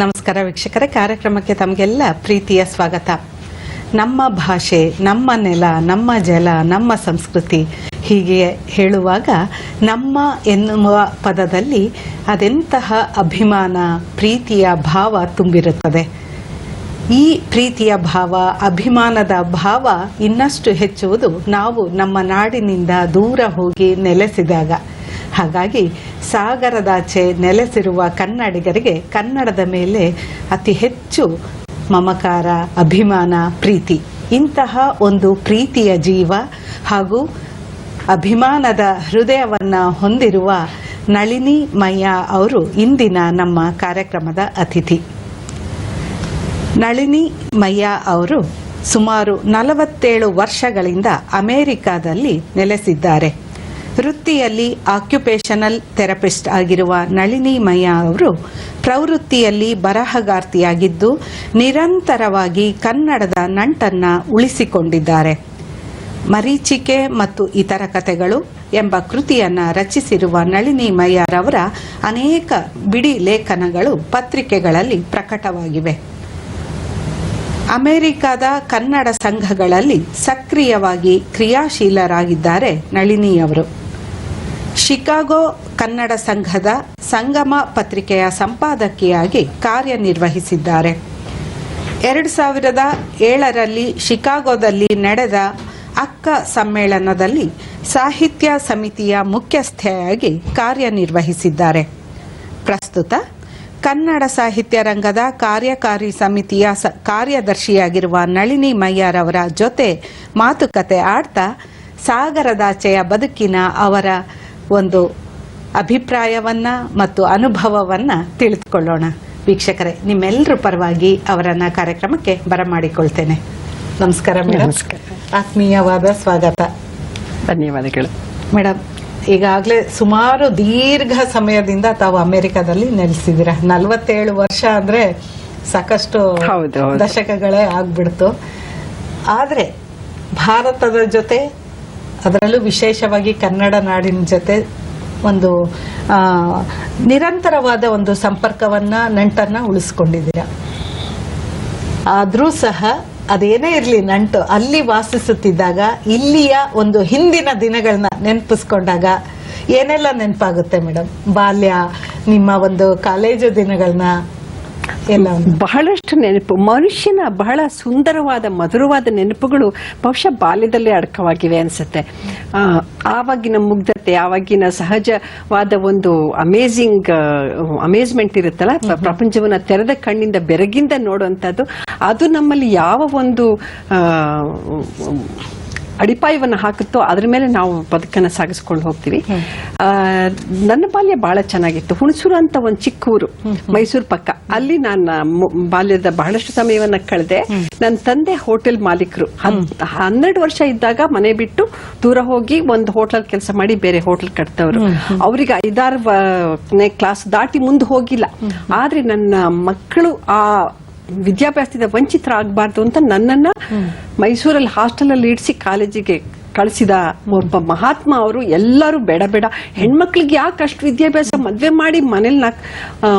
ನಮಸ್ಕಾರ ವೀಕ್ಷಕರೇ, ಕಾರ್ಯಕ್ರಮಕ್ಕೆ ತಮಗೆಲ್ಲ ಪ್ರೀತಿಯ ಸ್ವಾಗತ. ನಮ್ಮ ಭಾಷೆ, ನಮ್ಮ ನೆಲ, ನಮ್ಮ ಜಲ, ನಮ್ಮ ಸಂಸ್ಕೃತಿ ಹೀಗೆ ಹೇಳುವಾಗ ನಮ್ಮ ಎನ್ನುವ ಪದದಲ್ಲಿ ಅದೆಂತಹ ಅಭಿಮಾನ, ಪ್ರೀತಿಯ ಭಾವ ತುಂಬಿರುತ್ತದೆ. ಈ ಪ್ರೀತಿಯ ಭಾವ, ಅಭಿಮಾನದ ಭಾವ ಇನ್ನಷ್ಟು ಹೆಚ್ಚುವುದು ನಾವು ನಮ್ಮ ನಾಡಿನಿಂದ ದೂರ ಹೋಗಿ ನೆಲೆಸಿದಾಗ. ಹಾಗಾಗಿ ಸಾಗರದಾಚೆ ನೆಲೆಸಿರುವ ಕನ್ನಡಿಗರಿಗೆ ಕನ್ನಡದ ಮೇಲೆ ಅತಿ ಹೆಚ್ಚು ಮಮಕಾರ, ಅಭಿಮಾನ, ಪ್ರೀತಿ. ಇಂತಹ ಒಂದು ಪ್ರೀತಿಯ ಜೀವ ಹಾಗೂ ಅಭಿಮಾನದ ಹೃದಯವನ್ನು ಹೊಂದಿರುವ ನಳಿನಿ ಮಯ್ಯ ಅವರು ಇಂದಿನ ನಮ್ಮ ಕಾರ್ಯಕ್ರಮದ ಅತಿಥಿ. ನಳಿನಿ ಮಯ್ಯ ಅವರು ಸುಮಾರು 47 ವರ್ಷಗಳಿಂದ ಅಮೆರಿಕಾದಲ್ಲಿ ನೆಲೆಸಿದ್ದಾರೆ. ವೃತ್ತಿಯಲ್ಲಿ ಆಕ್ಯುಪೇಷನಲ್ ಥೆರಪಿಸ್ಟ್ ಆಗಿರುವ ನಳಿನಿ ಮಯ್ಯ ಅವರು ಪ್ರವೃತ್ತಿಯಲ್ಲಿ ಬರಹಗಾರ್ತಿಯಾಗಿದ್ದು ನಿರಂತರವಾಗಿ ಕನ್ನಡದ ನಂಟನ್ನು ಉಳಿಸಿಕೊಂಡಿದ್ದಾರೆ. ಮರೀಚಿಕೆ ಮತ್ತು ಇತರ ಕಥೆಗಳು ಎಂಬ ಕೃತಿಯನ್ನು ರಚಿಸಿರುವ ನಳಿನಿ ಮಯ್ಯರವರ ಅನೇಕ ಬಿಡಿ ಲೇಖನಗಳು ಪತ್ರಿಕೆಗಳಲ್ಲಿ ಪ್ರಕಟವಾಗಿವೆ. ಅಮೆರಿಕದ ಕನ್ನಡ ಸಂಘಗಳಲ್ಲಿ ಸಕ್ರಿಯವಾಗಿ ಕ್ರಿಯಾಶೀಲರಾಗಿದ್ದಾರೆ ನಳಿನಿಯವರು. ಶಿಕಾಗೋ ಕನ್ನಡ ಸಂಘದ ಸಂಗಮ ಪತ್ರಿಕೆಯ ಸಂಪಾದಕಿಯಾಗಿ ಕಾರ್ಯನಿರ್ವಹಿಸಿದ್ದಾರೆ. 2007ರಲ್ಲಿ ಶಿಕಾಗೋದಲ್ಲಿ ನಡೆದ ಅಕ್ಕ ಸಮ್ಮೇಳನದಲ್ಲಿ ಸಾಹಿತ್ಯ ಸಮಿತಿಯ ಮುಖ್ಯಸ್ಥೆಯಾಗಿ ಕಾರ್ಯನಿರ್ವಹಿಸಿದ್ದಾರೆ. ಪ್ರಸ್ತುತ ಕನ್ನಡ ಸಾಹಿತ್ಯ ರಂಗದ ಕಾರ್ಯಕಾರಿ ಸಮಿತಿಯ ಕಾರ್ಯದರ್ಶಿಯಾಗಿರುವ ನಳಿನಿ ಮಯ್ಯರವರ ಜೊತೆ ಮಾತುಕತೆ ಆಡ್ತಾ ಸಾಗರದಾಚೆಯ ಬದುಕಿನ ಅವರ ಒಂದು ಅಭಿಪ್ರಾಯವನ್ನ ಮತ್ತು ಅನುಭವವನ್ನ ತಿಳಿದುಕೊಳ್ಳೋಣ. ವೀಕ್ಷಕರೇ, ನಿಮ್ಮೆಲ್ಲರ ಪರವಾಗಿ ಅವರನ್ನ ಕಾರ್ಯಕ್ರಮಕ್ಕೆ ಬರಮಾಡಿಕೊಳ್ತೇನೆ. ನಮಸ್ಕಾರ ಮೇಡಮ್. ಆತ್ಮೀಯವಾದ ಸ್ವಾಗತ. ಧನ್ಯವಾದಗಳು ಮೇಡಮ್. ಈಗಾಗಲೇ ಸುಮಾರು ದೀರ್ಘ ಸಮಯದಿಂದ ತಾವು ಅಮೆರಿಕದಲ್ಲಿ ನೆಲೆಸಿದ್ದೀರಾ. 47 ವರ್ಷ ಅಂದ್ರೆ ಸಾಕಷ್ಟು ದಶಕಗಳೇ ಆಗ್ಬಿಡ್ತು. ಆದ್ರೆ ಭಾರತದ ಜೊತೆ, ಅದರಲ್ಲೂ ವಿಶೇಷವಾಗಿ ಕನ್ನಡ ನಾಡಿನ ಜೊತೆ ಒಂದು ನಿರಂತರವಾದ ಒಂದು ಸಂಪರ್ಕವನ್ನ, ನಂಟನ್ನ ಉಳಿಸ್ಕೊಂಡಿದ್ದೀರಾ. ಆದ್ರೂ ಸಹ ಅದೇನೇ ಇರಲಿ, ನಂಟು ಅಲ್ಲಿ ವಾಸಿಸುತ್ತಿದ್ದಾಗ ಇಲ್ಲಿಯ ಒಂದು ಹಿಂದಿನ ದಿನಗಳನ್ನ ನೆನಪಿಸ್ಕೊಂಡಾಗ ಏನೆಲ್ಲ ನೆನಪಾಗುತ್ತೆ ಮೇಡಮ್? ಬಾಲ್ಯ, ನಿಮ್ಮ ಒಂದು ಕಾಲೇಜು ದಿನಗಳನ್ನ ಎಲ್ಲ ಬಹಳಷ್ಟು ನೆನಪು. ಮನುಷ್ಯನ ಬಹಳ ಸುಂದರವಾದ ಮಧುರವಾದ ನೆನಪುಗಳು ಬಹುಶಃ ಬಾಲ್ಯದಲ್ಲೇ ಅಡಕವಾಗಿವೆ ಅನ್ಸುತ್ತೆ. ಆವಾಗಿನ ಮುಗ್ಧತೆ, ಆವಾಗಿನ ಸಹಜವಾದ ಒಂದು ಅಮೇಜ್ಮೆಂಟ್ ಇರುತ್ತಲ್ಲ, ಪ್ರಪಂಚವನ್ನ ತೆರೆದ ಕಣ್ಣಿಂದ ಬೆರಗಿಂದ ನೋಡುವಂಥದ್ದು, ಅದು ನಮ್ಮಲ್ಲಿ ಯಾವ ಒಂದು ಅಡಿಪಾಯವನ್ನು ಹಾಕುತ್ತೋ ಅದ್ರ ಮೇಲೆ ನಾವು ಬದುಕನ್ನು ಸಾಗಿಸ್ಕೊಂಡು ಹೋಗ್ತೀವಿ. ನನ್ನ ಬಾಲ್ಯ ಬಹಳ ಚೆನ್ನಾಗಿತ್ತು. ಹುಣಸೂರು ಅಂತ ಒಂದು ಚಿಕ್ಕ ಊರು, ಮೈಸೂರು ಪಕ್ಕ. ಅಲ್ಲಿ ನಾನು ಬಾಲ್ಯದ ಬಹಳಷ್ಟು ಸಮಯವನ್ನ ಕಳೆದೆ. ನನ್ನ ತಂದೆ ಹೋಟೆಲ್ ಮಾಲೀಕರು. 12 ವರ್ಷ ಇದ್ದಾಗ ಮನೆ ಬಿಟ್ಟು ದೂರ ಹೋಗಿ ಒಂದು ಹೋಟೆಲ್ ಕೆಲಸ ಮಾಡಿ ಬೇರೆ ಹೋಟೆಲ್ ಕಟ್ತವ್ರು. ಅವ್ರಿಗೆ 5-6ನೇ ಕ್ಲಾಸ್ ದಾಟಿ ಮುಂದೆ ಹೋಗಿಲ್ಲ. ಆದ್ರೆ ನನ್ನ ಮಕ್ಕಳು ಆ ವಿದ್ಯಾಭ್ಯಾಸದಿಂದ ವಂಚಿತರಾಗಬಾರ್ದು ಅಂತ ನನ್ನನ್ನ ಮೈಸೂರಲ್ಲಿ ಹಾಸ್ಟೆಲ್ ಅಲ್ಲಿ ಇಡಿಸಿ ಕಾಲೇಜಿಗೆ ಕಳಿಸಿದ ಒಬ್ಬ ಮಹಾತ್ಮ ಅವರು. ಎಲ್ಲರೂ ಬೇಡ ಬೇಡ ಹೆಣ್ಮಕ್ಳಿಗೆ ಯಾಕೆ ಅಷ್ಟು ವಿದ್ಯಾಭ್ಯಾಸ, ಮದ್ವೆ ಮಾಡಿ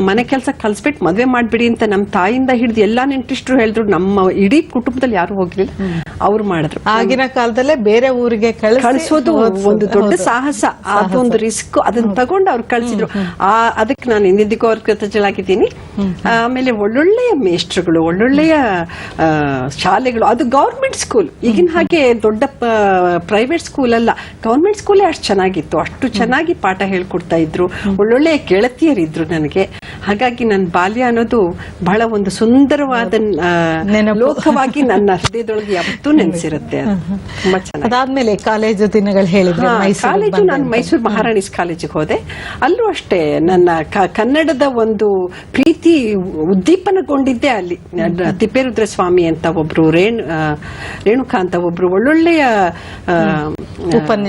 ಮನೆ ಕೆಲಸ ಕಲ್ಸ್ಬಿಟ್ಟು ಮದ್ವೆ ಮಾಡ್ಬಿಡಿ ಅಂತ ನಮ್ಮ ತಾಯಿಯಿಂದ ಹಿಡಿದು ಎಲ್ಲಾ ನೆಂಟಿಸ್ಟ್ರು ಹೇಳಿದ್ರು. ನಮ್ಮ ಇಡೀ ಕುಟುಂಬದಲ್ಲಿ ಯಾರು ಹೋಗ್ಲಿಲ್ಲ, ಅವ್ರು ಮಾಡಿದ್ರು. ಆಗಿನ ಕಾಲದಲ್ಲೇ ಬೇರೆ ಊರಿಗೆ ಕಳಿಸೋದು ಒಂದು ದೊಡ್ಡ ಸಾಹಸ, ಅದೊಂದು ರಿಸ್ಕ್. ಅದನ್ನ ತಗೊಂಡು ಅವ್ರು ಕಳ್ಸಿದ್ರು. ಅದಕ್ಕೆ ನಾನು ಎಂದೆಂದಿಗೂ ಅವ್ರ ಕೃತಜ್ಞಳಾಗಿದ್ದೀನಿ. ಆಮೇಲೆ ಒಳ್ಳೊಳ್ಳೆಯ ಮೇಷ್ಟ್ರುಗಳು, ಒಳ್ಳೊಳ್ಳೆಯ ಶಾಲೆಗಳು. ಅದು ಗವರ್ಮೆಂಟ್ ಸ್ಕೂಲ್, ಈಗಿನ ಹಾಗೆ ದೊಡ್ಡ ಪ್ರೈವೇಟ್ ಸ್ಕೂಲ್ ಅಲ್ಲ, ಗವರ್ಮೆಂಟ್ ಸ್ಕೂಲೇ ಅಷ್ಟು ಚೆನ್ನಾಗಿತ್ತು. ಅಷ್ಟು ಚೆನ್ನಾಗಿ ಪಾಠ ಹೇಳ್ಕೊಡ್ತಾ ಇದ್ರು. ಒಳ್ಳೊಳ್ಳೆಯ ಗೆಳತಿಯರಿದ್ರು ನನಗೆ. ಹಾಗಾಗಿ ನನ್ನ ಬಾಲ್ಯ ಅನ್ನೋದು ಬಹಳ ಒಂದು ಸುಂದರವಾದ ಲೋಕವಾಗಿ ನನ್ನ ಹೃದಯದೊಳಗೆ ಯಾವತ್ತೂ ನೆನೆಸಿರುತ್ತೆ. ತುಂಬಾ ಚೆನ್ನಾಗಿ. ಅದಾದ್ಮೇಲೆ ಕಾಲೇಜು ದಿನಗಳು ಹೇಳಿದ್ರೆ, ಕಾಲೇಜು ನಾನು ಮೈಸೂರು ಮಹಾರಾಣೀಸ್ ಕಾಲೇಜಿಗೆ ಹೋದೆ. ಅಲ್ಲೂ ಅಷ್ಟೇ ನನ್ನ ಕನ್ನಡದ ಒಂದು ಪ್ರೀತಿ ಉದ್ದೀಪನಗೊಂಡಿದ್ದೆ ಅಲ್ಲಿ. ತಿಪ್ಪೇರುದ್ರ ಸ್ವಾಮಿ ಅಂತ ಒಬ್ರು, ರೇಣುಕಾ ಅಂತ ಒಬ್ರು ಒಳ್ಳೊಳ್ಳೆಯ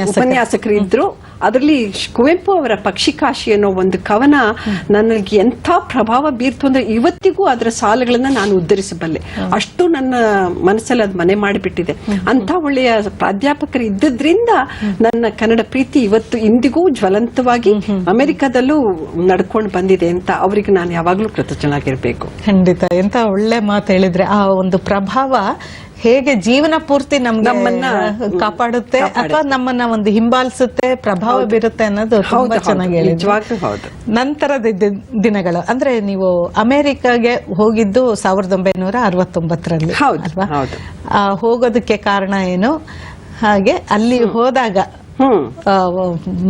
ಉಪನ್ಯಾಸಕರು ಇದ್ರು. ಅದರಲ್ಲಿ ಕುವೆಂಪು ಅವರ ಪಕ್ಷಿಕಾಶಿ ಅನ್ನೋ ಒಂದು ಕವನ ನನಗೆ ಎಂಥ ಪ್ರಭಾವ ಬೀರ್ತು ಅಂದ್ರೆ ಇವತ್ತಿಗೂ ಅದರ ಸಾಲುಗಳನ್ನ ನಾನು ಉದ್ಧರಿಸಬಲ್ಲೆ. ಅಷ್ಟು ನನ್ನ ಮನಸ್ಸಲ್ಲಿ ಅದು ಮನೆ ಮಾಡಿಬಿಟ್ಟಿದೆ. ಅಂತ ಒಳ್ಳೆಯ ಪ್ರಾಧ್ಯಾಪಕರು ಇದ್ದದ್ರಿಂದ ನನ್ನ ಕನ್ನಡ ಪ್ರೀತಿ ಇವತ್ತು ಇಂದಿಗೂ ಜ್ವಲಂತವಾಗಿ ಅಮೆರಿಕದಲ್ಲೂ ನಡ್ಕೊಂಡು ಬಂದಿದೆ ಅಂತ ಅವರಿಗೆ ನಾನು ಯಾವಾಗ್ಲೂ ಕೃತಜ್ಞನಾಗಿರ್ಬೇಕು. ಖಂಡಿತ, ಎಂತ ಒಳ್ಳೆ ಮಾತು ಹೇಳಿದ್ರೆ. ಆ ಒಂದು ಪ್ರಭಾವ ಹೇಗೆ ಜೀವನ ಪೂರ್ತಿ ನಮ್ಮನ್ನ ಕಾಪಾಡುತ್ತೆ ಅಥವಾ ನಮ್ಮನ್ನ ಒಂದು ಹಿಂಬಾಲಿಸುತ್ತೆ, ಪ್ರಭಾವ ಬೀರುತ್ತೆ ಅನ್ನೋದು ತುಂಬಾ ಚೆನ್ನಾಗಿ ಹೇಳಿದ್ರು. ನಂತರದ ದಿನಗಳು ಅಂದ್ರೆ ನೀವು ಅಮೆರಿಕಾಗೆ ಹೋಗಿದ್ದು 1969ರಲ್ಲಿ ಅಲ್ವಾ? ಹೋಗೋದಕ್ಕೆ ಕಾರಣ ಏನು, ಹಾಗೆ ಅಲ್ಲಿ ಹೋದಾಗ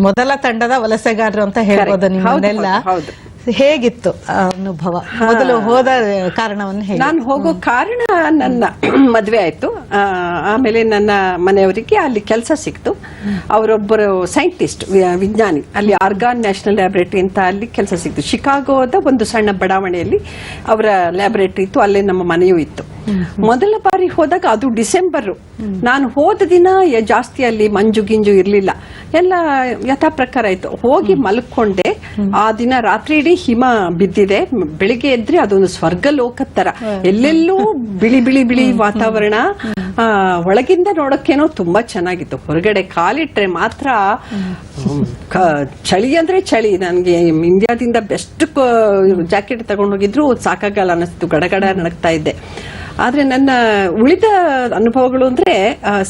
ಮೊದಲ ತಂಡದ ವಲಸೆಗಾರರು ಅಂತ ಹೇಳ್ಬೋದು ನಿಮ್ಮನ್ನೆಲ್ಲ, ಹೇಗಿತ್ತು ಅನುಭವ? ಮೊದಲು ಹೋದ ಕಾರಣವನ್ನು ಹೇಳಿ. ನಾನು ಹೋಗೋ ಕಾರಣ ನನ್ನ ಮದ್ವೆ ಆಯ್ತು. ಆಮೇಲೆ ನನ್ನ ಮನೆಯವರಿಗೆ ಅಲ್ಲಿ ಕೆಲಸ ಸಿಕ್ತು. ಅವರೊಬ್ಬರು ಸೈಂಟಿಸ್ಟ್, ವಿಜ್ಞಾನಿ, ಅಲ್ಲಿ ಆರ್ಗಾನ್ ನ್ಯಾಷನಲ್ ಲ್ಯಾಬೊರೇಟರಿ ಅಂತ ಅಲ್ಲಿ ಕೆಲಸ ಸಿಕ್ತು. ಶಿಕಾಗೋದ ಒಂದು ಸಣ್ಣ ಬಡಾವಣೆಯಲ್ಲಿ ಅವರ ಲ್ಯಾಬೊರೇಟರಿ ಇತ್ತು, ಅಲ್ಲೇ ನಮ್ಮ ಮನೆಯೂ ಇತ್ತು. ಮೊದಲ ಬಾರಿ ಹೋದಾಗ ಅದು ಡಿಸೆಂಬರ್. ನಾನು ಹೋದ ದಿನ ಜಾಸ್ತಿ ಅಲ್ಲಿ ಮಂಜು ಗಿಂಜು ಇರ್ಲಿಲ್ಲ, ಎಲ್ಲ ಯಥಾ ಪ್ರಕಾರ ಇತ್ತು. ಹೋಗಿ ಮಲ್ಕೊಂಡೆ. ಆ ದಿನ ರಾತ್ರಿ ಇಡೀ ಹಿಮ ಬಿದ್ದಿದೆ. ಬೆಳಿಗ್ಗೆ ಎದ್ರೆ ಅದೊಂದು ಸ್ವರ್ಗ ಲೋಕದ ತರ, ಎಲ್ಲೆಲ್ಲೂ ಬಿಳಿ ಬಿಳಿ ಬಿಳಿ ವಾತಾವರಣ. ಒಳಗಿಂದ ನೋಡೋಕೇನೋ ತುಂಬಾ ಚೆನ್ನಾಗಿತ್ತು. ಹೊರಗಡೆ ಕಾಲಿಟ್ರೆ ಮಾತ್ರ ಚಳಿ ಅಂದ್ರೆ ಚಳಿ. ನನ್ಗೆ ಇಂಡಿಯಾದಿಂದ ಬೆಸ್ಟ್ ಜಾಕೆಟ್ ತಗೊಂಡೋಗಿದ್ರು ಸಾಕಾಗಲ್ಲ ಅನ್ನಿಸ್ತು, ಗಡಗಡ ನಡಕ್ತಾ ಇದ್ದೆ. ಆದ್ರೆ ನನ್ನ ಉಳಿದ ಅನುಭವಗಳು ಅಂದ್ರೆ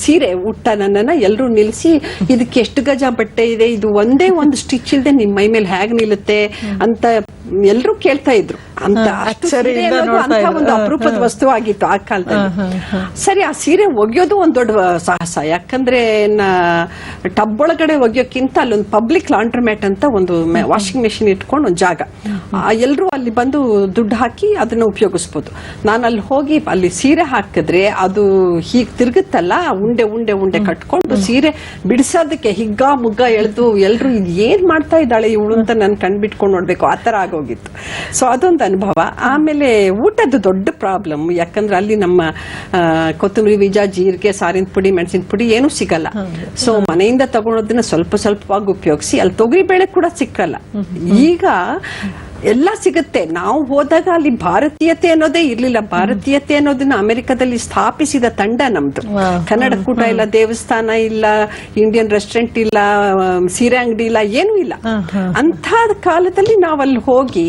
ಸೀರೆ ಉಟ್ಟ ನನ್ನನ್ನ ಎಲ್ಲರೂ ನಿಲ್ಸಿ, ಇದಕ್ಕೆ ಎಷ್ಟು ಗಜ ಬಟ್ಟೆ ಇದೆ, ಇದು ಒಂದೇ ಒಂದು ಸ್ಟಿಚ್ ಇಲ್ಲದೆ ನಿಮ್ ಮೈ ಮೇಲೆ ಹೇಗ್ ನಿಲ್ಲುತ್ತೆ ಅಂತ ಎಲ್ಲರೂ ಕೇಳ್ತಾ ಇದ್ರು. ಅಂತ ಒಂದು ಅಪರೂಪದ ವಸ್ತು ಆಗಿತ್ತು ಆ ಕಾಲದಲ್ಲಿ. ಸರಿ, ಆ ಸೀರೆ ಒಗೆಯೋದು ಒಂದ್ ದೊಡ್ಡ ಸಾಹಸ. ಯಾಕಂದ್ರೆ ಟಬ್ ಒಳಗಡೆ ಒಗೆಯೋಕ್ಕಿಂತ ಅಲ್ಲೊಂದು ಪಬ್ಲಿಕ್ ಲಾಂಡ್ರಮ್ಯಾಟ್ ಅಂತ ಒಂದು ವಾಷಿಂಗ್ ಮೆಷಿನ್ ಇಟ್ಕೊಂಡು ಒಂದು ಜಾಗ, ಎಲ್ಲರೂ ಅಲ್ಲಿ ಬಂದು ದುಡ್ಡು ಹಾಕಿ ಅದನ್ನ ಉಪಯೋಗಿಸ್ಬೋದು. ನಾನು ಅಲ್ಲಿ ಹೋಗಿ ಅಲ್ಲಿ ಸೀರೆ ಹಾಕಿದ್ರೆ ಅದು ಹೀಗ್ ತಿರುಗುತ್ತಲ್ಲ, ಉಂಡೆ ಉಂಡೆ ಉಂಡೆ ಕಟ್ಕೊಂಡು ಸೀರೆ ಬಿಡಿಸೋದಕ್ಕೆ ಹಿಗ್ಗ ಮುಗ್ಗ ಎಳೆದು ಎಲ್ರು ಏನ್ ಮಾಡ್ತಾ ಇದ್ದಾಳೆ ಇವಳು ಅಂತ ನನ್ ಕಣ್ಬಿಟ್ಕೊಂಡು ನೋಡ್ಬೇಕು, ಆ ತರ ಆಗೋಗಿತ್ತು. ಸೊ ಅದೊಂದು ಅನುಭವ. ಆಮೇಲೆ ಊಟದ ದೊಡ್ಡ ಪ್ರಾಬ್ಲಮ್. ಯಾಕಂದ್ರೆ ಅಲ್ಲಿ ನಮ್ಮ ಕೊತ್ತಂಬರಿ ಬೀಜ, ಜೀರಿಗೆ, ಸಾರಿನ ಪುಡಿ, ಮೆಣಸಿನ ಪುಡಿ ಏನೂ ಸಿಗಲ್ಲ. ಸೊ ಮನೆಯಿಂದ ತಗೊಳೋದನ್ನ ಸ್ವಲ್ಪ ಸ್ವಲ್ಪವಾಗಿ ಉಪಯೋಗಿಸಿ. ಅಲ್ಲಿ ತೊಗರಿ ಬೇಳೆ ಕೂಡ ಸಿಕ್ಕಲ್ಲ. ಈಗ ಎಲ್ಲ ಸಿಗುತ್ತೆ. ನಾವು ಹೋದಾಗ ಅಲ್ಲಿ ಭಾರತೀಯತೆ ಅನ್ನೋದೇ ಇರ್ಲಿಲ್ಲ. ಭಾರತೀಯತೆ ಅನ್ನೋದನ್ನ ಅಮೆರಿಕದಲ್ಲಿ ಸ್ಥಾಪಿಸಿದ ತಂಡ ನಮ್ದು. ಕನ್ನಡ ಕೂಟ ಇಲ್ಲ, ದೇವಸ್ಥಾನ ಇಲ್ಲ, ಇಂಡಿಯನ್ ರೆಸ್ಟೋರೆಂಟ್ ಇಲ್ಲ, ಸೀರೆ ಅಂಗಡಿ ಇಲ್ಲ, ಏನೂ ಇಲ್ಲ. ಅಂತ ಕಾಲದಲ್ಲಿ ನಾವಲ್ಲಿ ಹೋಗಿ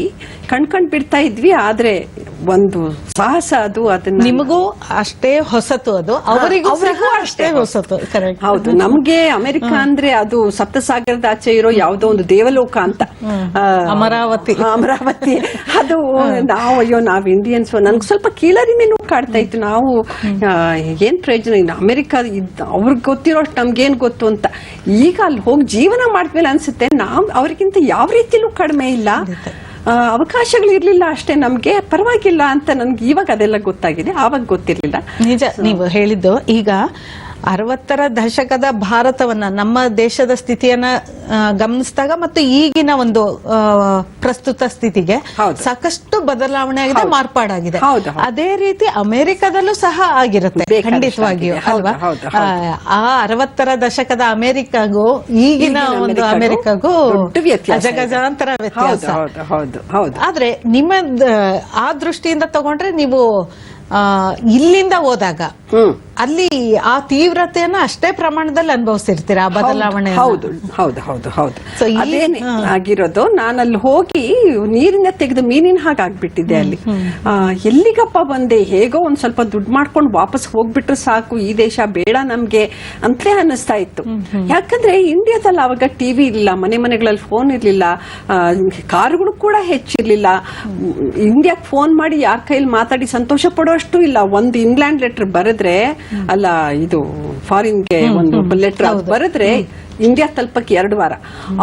ಕಣ್ಕೊಂಡ್ ಬಿಡ್ತಾ ಇದ್ವಿ. ಆದ್ರೆ ಒಂದು ಸಾಹಸ ಅದು. ಅದನ್ನ ನಿಮಗೂ ಅಷ್ಟೇ ಹೊಸತು, ಅದು ಅವರಿಗೂ ಅಷ್ಟೇ ಹೊಸತು. ಹೌದು. ನಮ್ಗೆ ಅಮೆರಿಕ ಅಂದ್ರೆ ಅದು ಸಪ್ತಸಾಗರದ ಆಚೆ ಇರೋ ಯಾವುದೋ ಒಂದು ದೇವಲೋಕ ಅಂತ, ಅಮರಾವತಿ. ಅದು ನಾವ್ ಇಂಡಿಯನ್ಸ್ ನನ್ಗೆ ಸ್ವಲ್ಪ ಕೀಳರಿಮೆನೂ ಕಾಡ್ತಾ ಇತ್ತು. ನಾವು ಏನ್ ಪ್ರಯೋಜನ ಇಲ್ಲ, ಅಮೆರಿಕ ಅವ್ರಿಗೆ ಗೊತ್ತಿರೋಷ್ಟು ನಮ್ಗೇನ್ ಗೊತ್ತು ಅಂತ. ಈಗ ಅಲ್ಲಿ ಹೋಗಿ ಜೀವನ ಮಾಡಿದ್ಮೇಲೆ ಅನ್ಸುತ್ತೆ ನಾವ್ ಅವ್ರಿಗಿಂತ ಯಾವ ರೀತಿಲೂ ಕಡಿಮೆ ಇಲ್ಲ. ಅವಕಾಶಗಳು ಇರ್ಲಿಲ್ಲ ಅಷ್ಟೇ, ನಮ್ಗೆ ಪರವಾಗಿಲ್ಲ ಅಂತ ನನ್ಗೆ ಇವಾಗ ಅದೆಲ್ಲ ಗೊತ್ತಾಗಿದೆ. ಆವಾಗ ಗೊತ್ತಿರ್ಲಿಲ್ಲ. ನಿಜ ನೀವು ಹೇಳಿದ್ದು. ಈಗ 60ರ ದಶಕದ ಭಾರತವನ್ನ, ನಮ್ಮ ದೇಶದ ಸ್ಥಿತಿಯನ್ನ ಗಮನಿಸಿದಾಗ ಮತ್ತು ಈಗಿನ ಒಂದು ಪ್ರಸ್ತುತ ಸ್ಥಿತಿಗೆ ಸಾಕಷ್ಟು ಬದಲಾವಣೆ ಆಗಿದೆ, ಮಾರ್ಪಾಡಾಗಿದೆ. ಅದೇ ರೀತಿ ಅಮೆರಿಕದಲ್ಲೂ ಸಹ ಆಗಿರುತ್ತೆ ಖಂಡಿತವಾಗಿಯೂ, ಅಲ್ವಾ? ಆ 60ರ ದಶಕದ ಅಮೆರಿಕಾಗೂ ಈಗಿನ ಒಂದು ಅಮೆರಿಕಾಗೂ ಅಜಗಜಾಂತರ ವ್ಯತ್ಯಾಸ. ಆದ್ರೆ ನಿಮ್ಮ ಆ ದೃಷ್ಟಿಯಿಂದ ತಗೊಂಡ್ರೆ ನೀವು ಇಲ್ಲಿಂದ ಹೋದಾಗ ಅಲ್ಲಿ ಆ ತೀವ್ರತೆಯನ್ನ ಅಷ್ಟೇ ಪ್ರಮಾಣದಲ್ಲಿ ಅನುಭವಿಸಿರ್ತೀರಾ, ಆ ಬದಲಾವಣೆ. ಹೌದು ಹೌದು ಹೌದು ಹೌದು. ಅದೇನೆ ಆಗಿರೋದು. ನಾನಲ್ಲಿ ಹೋಗಿ ನೀರಿನ ತೆಗೆದು ಮೀನಿನ ಹಾಗಾಗ್ಬಿಟ್ಟಿದೆ ಅಲ್ಲಿ. ಎಲ್ಲಿಗಪ್ಪ ಬಂದೆ, ಹೇಗೋ ಒಂದ್ ಸ್ವಲ್ಪ ದುಡ್ಡು ಮಾಡ್ಕೊಂಡು ವಾಪಸ್ ಹೋಗ್ಬಿಟ್ರೆ ಸಾಕು, ಈ ದೇಶ ಬೇಡ ನಮ್ಗೆ ಅಂತಲೇ ಅನ್ನಿಸ್ತಾ ಇತ್ತು. ಯಾಕಂದ್ರೆ ಇಂಡಿಯಾದಲ್ಲಿ ಅವಾಗ ಟಿವಿ ಇರ್ಲಿಲ್ಲ, ಮನೆಗಳಲ್ಲಿ ಫೋನ್ ಇರ್ಲಿಲ್ಲ, ಕಾರುಗಳು ಕೂಡ ಹೆಚ್ಚಿರ್ಲಿಲ್ಲ. ಇಂಡಿಯಾಕ್ ಫೋನ್ ಮಾಡಿ ಯಾರ ಕೈಲಿ ಮಾತಾಡಿ ಸಂತೋಷ ಪಡೋಷ್ಟು ಇಲ್ಲ. ಒಂದು ಇಂಗ್ಲೆಂಡ್ ಲೆಟರ್ ಬರೆದ್ರೆ, ಅಲ್ಲ ಇದು ಫಾರಿನ್ಗೆ ಒಂದು ಲೆಟರ್ ಬರೆದ್ರೆ ಇಂಡಿಯಾ ತಲುಪಕ್ಕೆ 2 ವಾರ,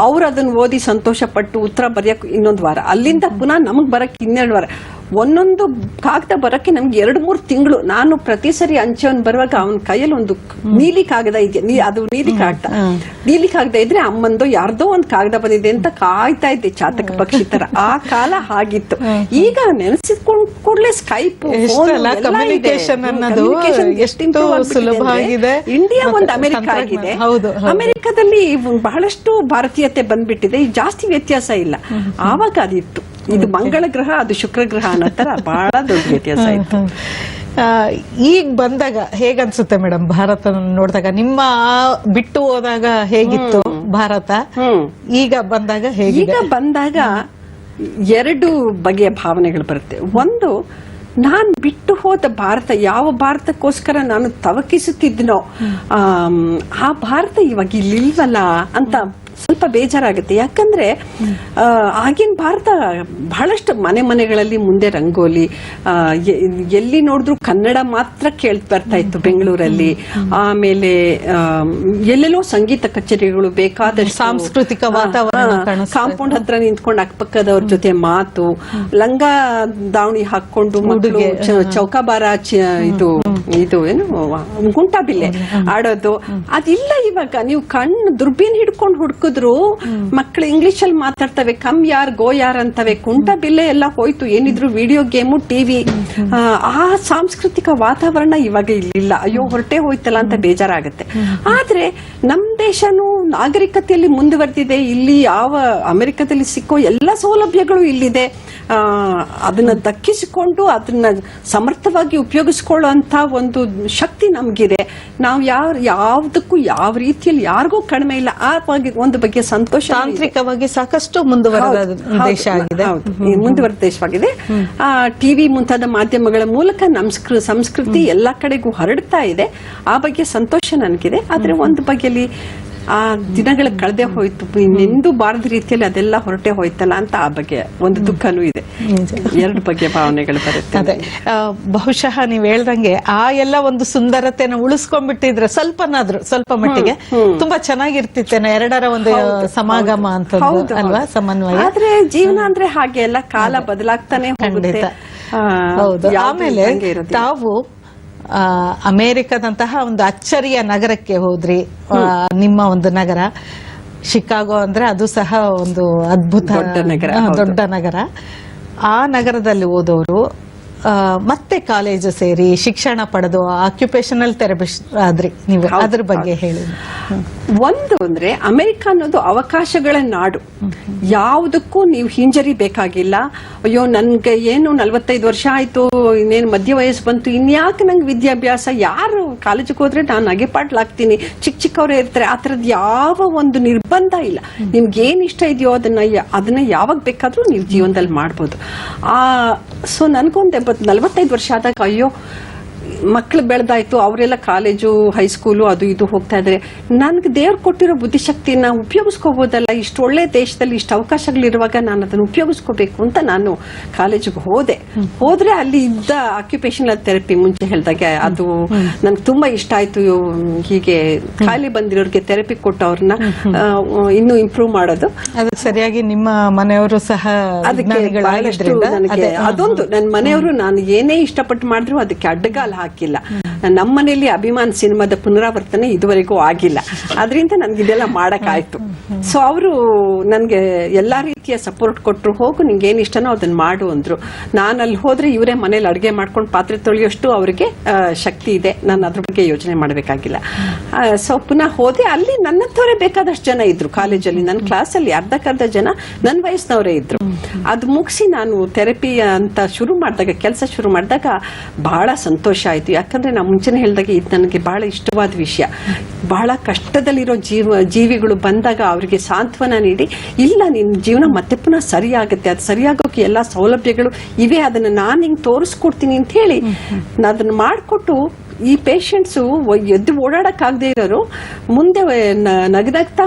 ಅವ್ರು ಅದನ್ನ ಓದಿ ಸಂತೋಷ ಪಟ್ಟು ಉತ್ತರ ಬರೆಯಕ್ ಇನ್ನೊಂದು ವಾರ, ಅಲ್ಲಿಂದ ಪುನಃ ನಮಗ್ ಬರಕ್ 2 ವಾರ. ಒಂದೊಂದು ಕಾಗದ ಬರಕ್ಕೆ ನಮ್ಗೆ 2-3 ತಿಂಗಳು. ನಾನು ಪ್ರತಿ ಸರಿ ಅಂಚೆವನ್ ಬರುವಾಗ ಅವನ ಕೈಯಲ್ಲಿ ಒಂದು ನೀಲಿ ಕಾಗದ ಇದೆಯಾ, ಅದು ನೀಲಿ ಕಾಗದ ಇದ್ರೆ ಅಮ್ಮಂದು ಯಾರ್ದೋ ಒಂದು ಕಾಗದ ಬಂದಿದೆ ಅಂತ ಕಾಯ್ತಾ ಇದ್ದೆ, ಚಾತಕ ಪಕ್ಷಿ ತರ. ಆ ಕಾಲ ಹಾಗಿತ್ತು. ಈಗ ನೆನೆಸಿಕೊಂಡ್ ಕೂಡಲೇ ಸ್ಕೈಪ್, ಕಮ್ಯುನಿಕೇಶನ್ ಅನ್ನೋದು ಎಷ್ಟು ಸುಲಭ ಆಗಿದೆ. ಇಂಡಿಯಾ ಒಂದು ಅಮೆರಿಕ ಆಗಿದೆ. ಅಮೆರಿಕದಲ್ಲಿ ಬಹಳಷ್ಟು ಭಾರತೀಯತೆ ಬಂದ್ಬಿಟ್ಟಿದೆ, ಜಾಸ್ತಿ ವ್ಯತ್ಯಾಸ ಇಲ್ಲ. ಆವಾಗ ಅದಿತ್ತು. ಇದು ಮಂಗಳ ಗ್ರಹ, ಅದು ಶುಕ್ರ ಗ್ರಹ ಅನ್ನೋ ತರ ಬಹಳ ದೊಡ್ಡ ವ್ಯತ್ಯಾಸ ಇತ್ತು. ಈಗ ಬಂದಾಗ ಹೇಗನ್ಸುತ್ತೆ ಮೇಡಮ್ ಭಾರತ ನೋಡಿದಾಗ? ನಿಮ್ಮ ಬಿಟ್ಟು ಹೋದಾಗ ಹೇಗಿತ್ತು ಭಾರತ, ಈಗ ಬಂದಾಗ ಹೇಗೆ? ಈಗ ಬಂದಾಗ 2 ಬಗೆಯ ಭಾವನೆಗಳು ಬರುತ್ತೆ. ಒಂದು, ನಾನು ಬಿಟ್ಟು ಹೋದ ಭಾರತ, ಯಾವ ಭಾರತಕ್ಕೋಸ್ಕರ ನಾನು ತವಕಿಸುತ್ತಿದ್ನೋ ಆ ಭಾರತ ಇವಾಗ ಇಲ್ಲಿಲ್ವಲ್ಲ ಅಂತ ಸ್ವಲ್ಪ ಬೇಜಾರಾಗುತ್ತೆ. ಯಾಕಂದ್ರೆ ಆಗಿನ ಭಾರತ ಬಹಳಷ್ಟು ಮನೆಗಳಲ್ಲಿ ಮುಂದೆ ರಂಗೋಲಿ, ಎಲ್ಲಿ ನೋಡಿದ್ರು ಕನ್ನಡ ಮಾತ್ರ ಬರ್ತಾ ಇತ್ತು ಬೆಂಗಳೂರಲ್ಲಿ. ಆಮೇಲೆ ಎಲ್ಲೆಲ್ಲೋ ಸಂಗೀತ ಕಚೇರಿಗಳು, ಬೇಕಾದಷ್ಟು ಸಾಂಸ್ಕೃತಿಕ ವಾತಾವರಣ, ಕಾಂಪೌಂಡ್ ಹತ್ರ ನಿಂತ್ಕೊಂಡು ಅಕ್ಕಪಕ್ಕದವ್ರ ಜೊತೆ ಮಾತು, ಲಂಗ ದಾವಣಿ ಹಾಕೊಂಡು ಮಕ್ಕಳು ಚೌಕಾಬಾರ, ಇದು ಏನು ಗುಂಟಾಬಿಲ್ಲೆ ಆಡೋದು ಅದಿಲ್ಲ ಇವಾಗ. ನೀವು ಕಣ್ಣು ದುರ್ಬೀನ್ ಹಿಡ್ಕೊಂಡು ಹುಡುಕಿದ್ರು ಮಕ್ಕಳು ಇಂಗ್ಲಿಷ್ ಅಲ್ಲಿ ಮಾತಾಡ್ತವೆ, ಕಮ್ ಯಾರ್ ಗೋ ಯಾರ್ ಅಂತವೆ. ಕುಂಟಾಬಿಲ್ಲೆ ಎಲ್ಲ ಹೋಯ್ತು. ಏನಿದ್ರು ವಿಡಿಯೋ ಗೇಮು, ಟಿವಿ. ಆ ಸಾಂಸ್ಕೃತಿಕ ವಾತಾವರಣ ಇವಾಗ ಇಲ್ಲಿಲ್ಲ. ಅಯ್ಯೋ ಹೊರಟೆ ಹೋಯ್ತಲ್ಲ ಅಂತ ಬೇಜಾರಾಗುತ್ತೆ. ಆದ್ರೆ ನಮ್ ದೇಶನು ನಾಗರಿಕತೆಯಲ್ಲಿ ಮುಂದುವರೆದಿದೆ. ಇಲ್ಲಿ ಯಾವ ಅಮೆರಿಕದಲ್ಲಿ ಸಿಕ್ಕೋ ಎಲ್ಲ ಸೌಲಭ್ಯಗಳು ಇಲ್ಲಿದೆ. ಅದನ್ನ ದಕ್ಕಿಸಿಕೊಂಡು ಅದನ್ನ ಸಮರ್ಥವಾಗಿ ಉಪಯೋಗಿಸ್ಕೊಳ್ಳುವಂತ ಒಂದು ಶಕ್ತಿ ನಮ್ಗಿದೆ. ನಾವು ಯಾವ್ದಕ್ಕೂ ಯಾವ ರೀತಿಯಲ್ಲಿ ಯಾರಿಗೂ ಕಡಿಮೆ ಇಲ್ಲ. ಆ ಒಂದು ಬಗ್ಗೆ ಸಂತೋಷ. ತಾಂತ್ರಿಕವಾಗಿ ಸಾಕಷ್ಟು ಮುಂದುವರೆದ ದೇಶ ಆಗಿದೆ, ಮುಂದುವರೆದ ದೇಶವಾಗಿದೆ. ಟಿವಿ ಮುಂತಾದ ಮಾಧ್ಯಮಗಳ ಮೂಲಕ ನಮ್ಮ ಸಂಸ್ಕೃತಿ ಎಲ್ಲಾ ಕಡೆಗೂ ಹರಡ್ತಾ ಇದೆ. ಆ ಬಗ್ಗೆ ಸಂತೋಷ ನನಗಿದೆ. ಆದ್ರೆ ಒಂದು ಬಗೆಯಲ್ಲಿ ಆ ದಿನಗಳ ಕಳೆದೇ ಹೋಯ್ತು, ಇನ್ನೆಂದೂ ಬಾರದ ರೀತಿಯಲ್ಲಿ ಅದೆಲ್ಲ ಹೊರಟೆ ಹೋಯ್ತಲ್ಲ ಅಂತ ಆ ಬಗ್ಗೆ ಒಂದು ದುಃಖನೂ ಇದೆ. 2 ಬಗೆಯ ಭಾವನೆಗಳು ಬರುತ್ತೆ. ಅದೇ ಬಹುಶಃ ನೀವ್ ಹೇಳ್ದಂಗೆ ಆ ಎಲ್ಲ ಒಂದು ಸುಂದರತೆನ ಉಳಿಸ್ಕೊಂಡ್ಬಿಟ್ಟಿದ್ರೆ ಸ್ವಲ್ಪ ಮಟ್ಟಿಗೆ ತುಂಬಾ ಚೆನ್ನಾಗಿರ್ತಿತ್ತೇನೆ. 2ರ ಒಂದು ಸಮಾಗಮ ಅಂತ ಅಲ್ವಾ, ಸಮನ್ವಯ. ಆದ್ರೆ ಜೀವನ ಅಂದ್ರೆ ಹಾಗೆ ಎಲ್ಲ ಕಾಲ ಬದಲಾಗ್ತಾನೆ ಹೋಗುತ್ತೆ. ಹೌದು. ಆಮೇಲೆ ತಾವು ಅಮೆರಿಕದಂತಹ ಒಂದು ಅಚ್ಚರಿಯ ನಗರಕ್ಕೆ ಹೋದ್ರಿ. ನಿಮ್ಮ ಒಂದು ನಗರ ಶಿಕಾಗೋ ಅಂದ್ರೆ ಅದು ಸಹ ಒಂದು ಅದ್ಭುತ ದೊಡ್ಡ ನಗರ. ಆ ನಗರದಲ್ಲಿ ಓದೋರು ಮತ್ತೆ ಕಾಲೇಜು ಸೇರಿ ಶಿಕ್ಷಣ ಪಡೆದು ಆಕ್ಯುಪೇಷನಲ್ ಥೆರಪಿಸ್ಟ್ ಆದ್ರಿ ನೀವು. ಅದ್ರ ಬಗ್ಗೆ ಹೇಳಿ. ಒಂದು ಅಂದ್ರೆ ಅಮೆರಿಕ ಅನ್ನೋದು ಅವಕಾಶಗಳ ನಾಡು. ಯಾವುದಕ್ಕೂ ನೀವು ಹಿಂಜರಿಬೇಕಾಗಿಲ್ಲ. ಅಯ್ಯೋ ನನ್ಗೆ ಏನು 45 ವರ್ಷ ಆಯ್ತು, ಇನ್ನೇನು ಮಧ್ಯ ವಯಸ್ಸು ಬಂತು, ಇನ್ಯಾಕೆ ನಂಗೆ ವಿದ್ಯಾಭ್ಯಾಸ, ಯಾರು ಕಾಲೇಜಿಗೆ ಹೋದ್ರೆ ನಾನು ಅಗೆಪಾಟ್ಲಾಗ್ತೀನಿ, ಚಿಕ್ಕವರೇ ಇರ್ತಾರೆ, ಆ ಥರದ್ದು ಯಾವ ಒಂದು ನಿರ್ಬಂಧ ಇಲ್ಲ. ನಿಮ್ಗೆ ಏನ್ ಇಷ್ಟ ಇದೆಯೋ ಅದನ್ನ ಯಾವಾಗ ಬೇಕಾದ್ರೂ ನೀವು ಜೀವನದಲ್ಲಿ ಮಾಡ್ಬೋದು. ಸೊ ನನ್ಗೊಂದು 45 ವರ್ಷ ಆದಾಗ ಅಯ್ಯೋ ಮಕ್ಳು ಬೆಳೆದಾಯ್ತು, ಅವರೆಲ್ಲ ಕಾಲೇಜು ಹೈಸ್ಕೂಲು ಅದು ಇದು ಹೋಗ್ತಾ ಇದ್ದಾರೆ, ನನ್ಗೆ ದೇವ್ರು ಕೊಟ್ಟಿರೋ ಬುದ್ಧಿಶಕ್ತಿನ ಉಪಯೋಗಿಸ್ಕೋಬಹುದಲ್ಲ, ಇಷ್ಟು ಒಳ್ಳೆ ದೇಶದಲ್ಲಿ ಇಷ್ಟು ಅವಕಾಶಗಳಿರುವಾಗ ನಾನು ಅದನ್ನು ಉಪಯೋಗಿಸ್ಕೋಬೇಕು ಅಂತ ನಾನು ಕಾಲೇಜಿಗೆ ಹೋದ್ರೆ ಅಲ್ಲಿ ಇದ್ದ ಆಕ್ಯುಪೇಷನಲ್ ಥೆರಪಿ, ಮುಂಚೆ ಹೇಳ್ದಾಗೆ ಅದು ನನ್ಗೆ ತುಂಬಾ ಇಷ್ಟ ಆಯ್ತು. ಹೀಗೆ ಖಾಲಿ ಬಂದಿರೋರಿಗೆ ಥೆರಪಿ ಕೊಟ್ಟು ಅವ್ರನ್ನ ಇನ್ನೂ ಇಂಪ್ರೂವ್ ಮಾಡೋದು. ಅದಕ್ಕೆ ಸರಿಯಾಗಿ ನಿಮ್ಮ ಮನೆಯವರು ಸಹ ಅದಕ್ಕೆ ನನಗೆ ಅದೊಂದು ನನ್ನ ಮನೆಯವರು ನಾನು ಏನೇ ಇಷ್ಟಪಟ್ಟು ಮಾಡಿದ್ರು ಅದಕ್ಕೆ ಅಡ್ಡಗಾಲ ಹಾಕಿಲ್ಲ. ನಮ್ಮ ಮನೆಯಲ್ಲಿ ಅಭಿಮಾನ್ ಸಿನಿಮಾದ ಪುನರಾವರ್ತನೆ ಇದುವರೆಗೂ ಆಗಿಲ್ಲ. ಅದರಿಂದ ನನ್ಗೆ ಇದೆಲ್ಲ ಮಾಡಕ್ಕಾಯ್ತು. ಸೊ ಅವರು ನನ್ಗೆ ಎಲ್ಲಾ ರೀತಿಯ ಸಪೋರ್ಟ್ ಕೊಟ್ಟರು. ಹೋಗು ನಿಂಗೆ ಏನ್ ಇಷ್ಟನೋ ಅದನ್ನ ಮಾಡು ಅಂದ್ರು. ನಾನು ಅಲ್ಲಿ ಹೋದ್ರೆ ಇವರೇ ಮನೇಲಿ ಅಡುಗೆ ಮಾಡ್ಕೊಂಡು ಪಾತ್ರೆ ತೊಳೆಯೋಷ್ಟು ಅವರಿಗೆ ಶಕ್ತಿ ಇದೆ. ನಾನು ಅದ್ರ ಬಗ್ಗೆ ಯೋಚನೆ ಮಾಡಬೇಕಾಗಿಲ್ಲ. ಸೊ ಪುನಃ ಹೋದೆ. ಅಲ್ಲಿ ನನ್ನಂತವರೇ ಬೇಕಾದಷ್ಟು ಜನ ಇದ್ರು ಕಾಲೇಜಲ್ಲಿ. ನನ್ನ ಕ್ಲಾಸಲ್ಲಿ ಅರ್ಧಕ್ಕರ್ಧ ಜನ ನನ್ನ ವಯಸ್ಸಿನವರೇ ಇದ್ರು. ಅದು ಮುಗಿಸಿ ನಾನು ಥೆರಪಿ ಅಂತ ಕೆಲಸ ಶುರು ಮಾಡಿದಾಗ ಬಹಳ ಸಂತೋಷ ಆಯ್ತು. ಯಾಕಂದ್ರೆ ನಾವು ಮುಂಚೆನೆ ಹೇಳಿದಾಗ ಇದು ನನಗೆ ಬಹಳ ಇಷ್ಟವಾದ ವಿಷಯ. ಬಹಳ ಕಷ್ಟದಲ್ಲಿರೋ ಜೀವಿಗಳು ಬಂದಾಗ ಅವರಿಗೆ ಸಾಂತ್ವನ ನೀಡಿ, ಇಲ್ಲ ನಿನ್ನ ಜೀವನ ಮತ್ತೆ ಪುನಃ ಸರಿಯಾಗುತ್ತೆ, ಅದು ಸರಿಯಾಗೋಕೆ ಎಲ್ಲ ಸೌಲಭ್ಯಗಳು ಇವೆ, ಅದನ್ನ ನಾನು ಹಿಂಗೆ ತೋರಿಸ್ಕೊಡ್ತೀನಿ ಅಂತ ಹೇಳಿ ಅದನ್ನ ಮಾಡಿಕೊಟ್ಟು ಈ ಪೇಷಂಟ್ಸು ಎದ್ದು ಓಡಾಡಕ್ಕಾಗದೇ ಇರೋರು ಮುಂದೆ ನಗನಗ್ತಾ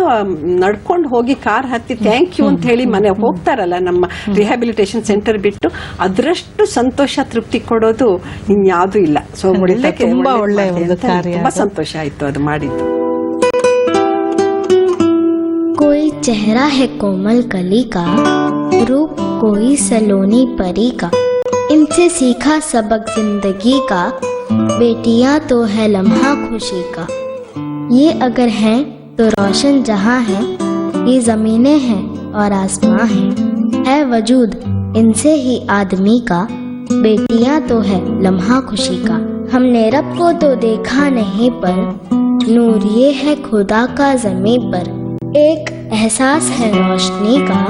ನಡ್ಕೊಂಡು ಹೋಗಿ ಕಾರ್ ಹತ್ತಿ ಥ್ಯಾಂಕ್ ಯು ಅಂತ ಹೇಳಿ ಮನೆ ಹೋಗ್ತಾರಲ್ಲ ನಮ್ಮ ರಿಹ್ಯಾಬಿಲಿಟೇಷನ್ ಸೆಂಟರ್ ಬಿಟ್ಟು, ಅದರಷ್ಟು ಸಂತೋಷ ತೃಪ್ತಿ ಕೊಡೋದು ಇನ್ಯಾವುದೂ ಇಲ್ಲ. ಸೊ ತುಂಬಾ ಒಳ್ಳೆ ಒಂದು ಕಾರ್ಯ. ತುಂಬಾ ಸಂತೋಷ ಆಯ್ತು ಅದು ಮಾಡಿದ್ದು. कोई चेहरा है कोमल कली का, रूप कोई सलोनी परी का, इनसे सीखा सबक जिंदगी का, बेटियां तो है लम्हा खुशी का। ये अगर हैं तो रोशन जहां है, ये जमीनें हैं और आसमां है वजूद इनसे ही आदमी का, बेटियां तो है लम्हा खुशी का। हमने रब को तो देखा नहीं पर नूर ये है खुदा का ज़मीं पर, एक एहसास है रोशनी का,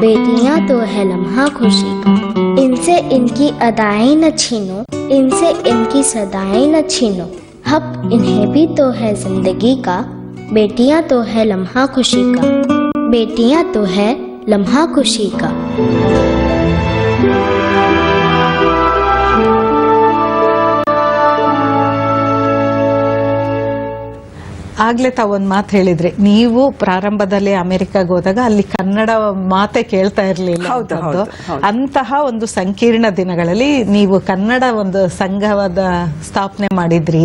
बेटियां तो है लम्हा खुशी का। इनसे इनकी अदाएं न छीनो, इनसे इनकी सदाएं न छीनो, हक इन्हें भी तो है जिंदगी का, बेटियां तो है लम्हा खुशी का, बेटियां तो है लम्हा खुशी का। ಆಗ್ಲೇ ತಾವೊಂದು ಮಾತು ಹೇಳಿದ್ರಿ, ನೀವು ಪ್ರಾರಂಭದಲ್ಲಿ ಅಮೆರಿಕಾಗೆ ಹೋದಾಗ ಅಲ್ಲಿ ಕನ್ನಡ ಮಾತೆ ಕೇಳ್ತಾ ಇರಲಿಲ್ಲ. ಅಂತಹ ಒಂದು ಸಂಕೀರ್ಣ ದಿನಗಳಲ್ಲಿ ನೀವು ಕನ್ನಡ ಒಂದು ಸಂಘವಾದ ಸ್ಥಾಪನೆ ಮಾಡಿದ್ರಿ.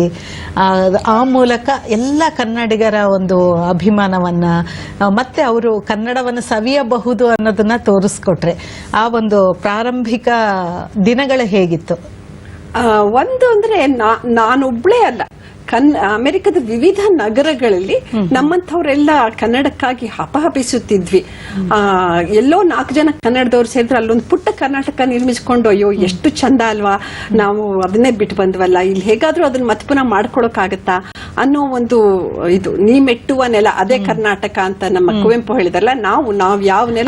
ಆ ಮೂಲಕ ಎಲ್ಲ ಕನ್ನಡಿಗರ ಒಂದು ಅಭಿಮಾನವನ್ನ ಮತ್ತೆ ಅವರು ಕನ್ನಡವನ್ನು ಸವಿಯಬಹುದು ಅನ್ನೋದನ್ನ ತೋರಿಸ್ಕೊಟ್ರೆ. ಆ ಒಂದು ಪ್ರಾರಂಭಿಕ ದಿನಗಳು ಹೇಗಿತ್ತು? ಒಂದು ಅಂದ್ರೆ ನಾನೊಬ್ಳೇ ಅಲ್ಲ, ಅಮೆರಿಕದ ವಿವಿಧ ನಗರಗಳಲ್ಲಿ ನಮ್ಮಂಥವ್ರೆಲ್ಲ ಕನ್ನಡಕ್ಕಾಗಿ ಹಪಹಪಿಸುತ್ತಿದ್ವಿ. ಎಲ್ಲೋ 4 ಜನ ಕನ್ನಡದವ್ರು ಸೇರಿದ್ರೆ ಅಲ್ಲೊಂದು ಪುಟ್ಟ ಕರ್ನಾಟಕ ನಿರ್ಮಿಸಿಕೊಂಡು, ಅಯ್ಯೋ ಎಷ್ಟು ಚಂದ ಅಲ್ವಾ, ನಾವು ಅದನ್ನೇ ಬಿಟ್ಟು ಬಂದ್ವಲ್ಲ, ಇಲ್ಲಿ ಹೇಗಾದ್ರೂ ಅದನ್ನ ಮತ್ತೆ ಪುನಃ ಮಾಡ್ಕೊಳಕ್ಕಾಗತ್ತಾ ಅನ್ನೋ ಒಂದು ಇದು, ನೀ ಮೆಟ್ಟುವ ನೆಲ ಅದೇ ಕರ್ನಾಟಕ ಅಂತ ನಮ್ಮ ಕುವೆಂಪು ಹೇಳಿದಲ್ಲ. ನಾವು ಯಾವ ನೆಲ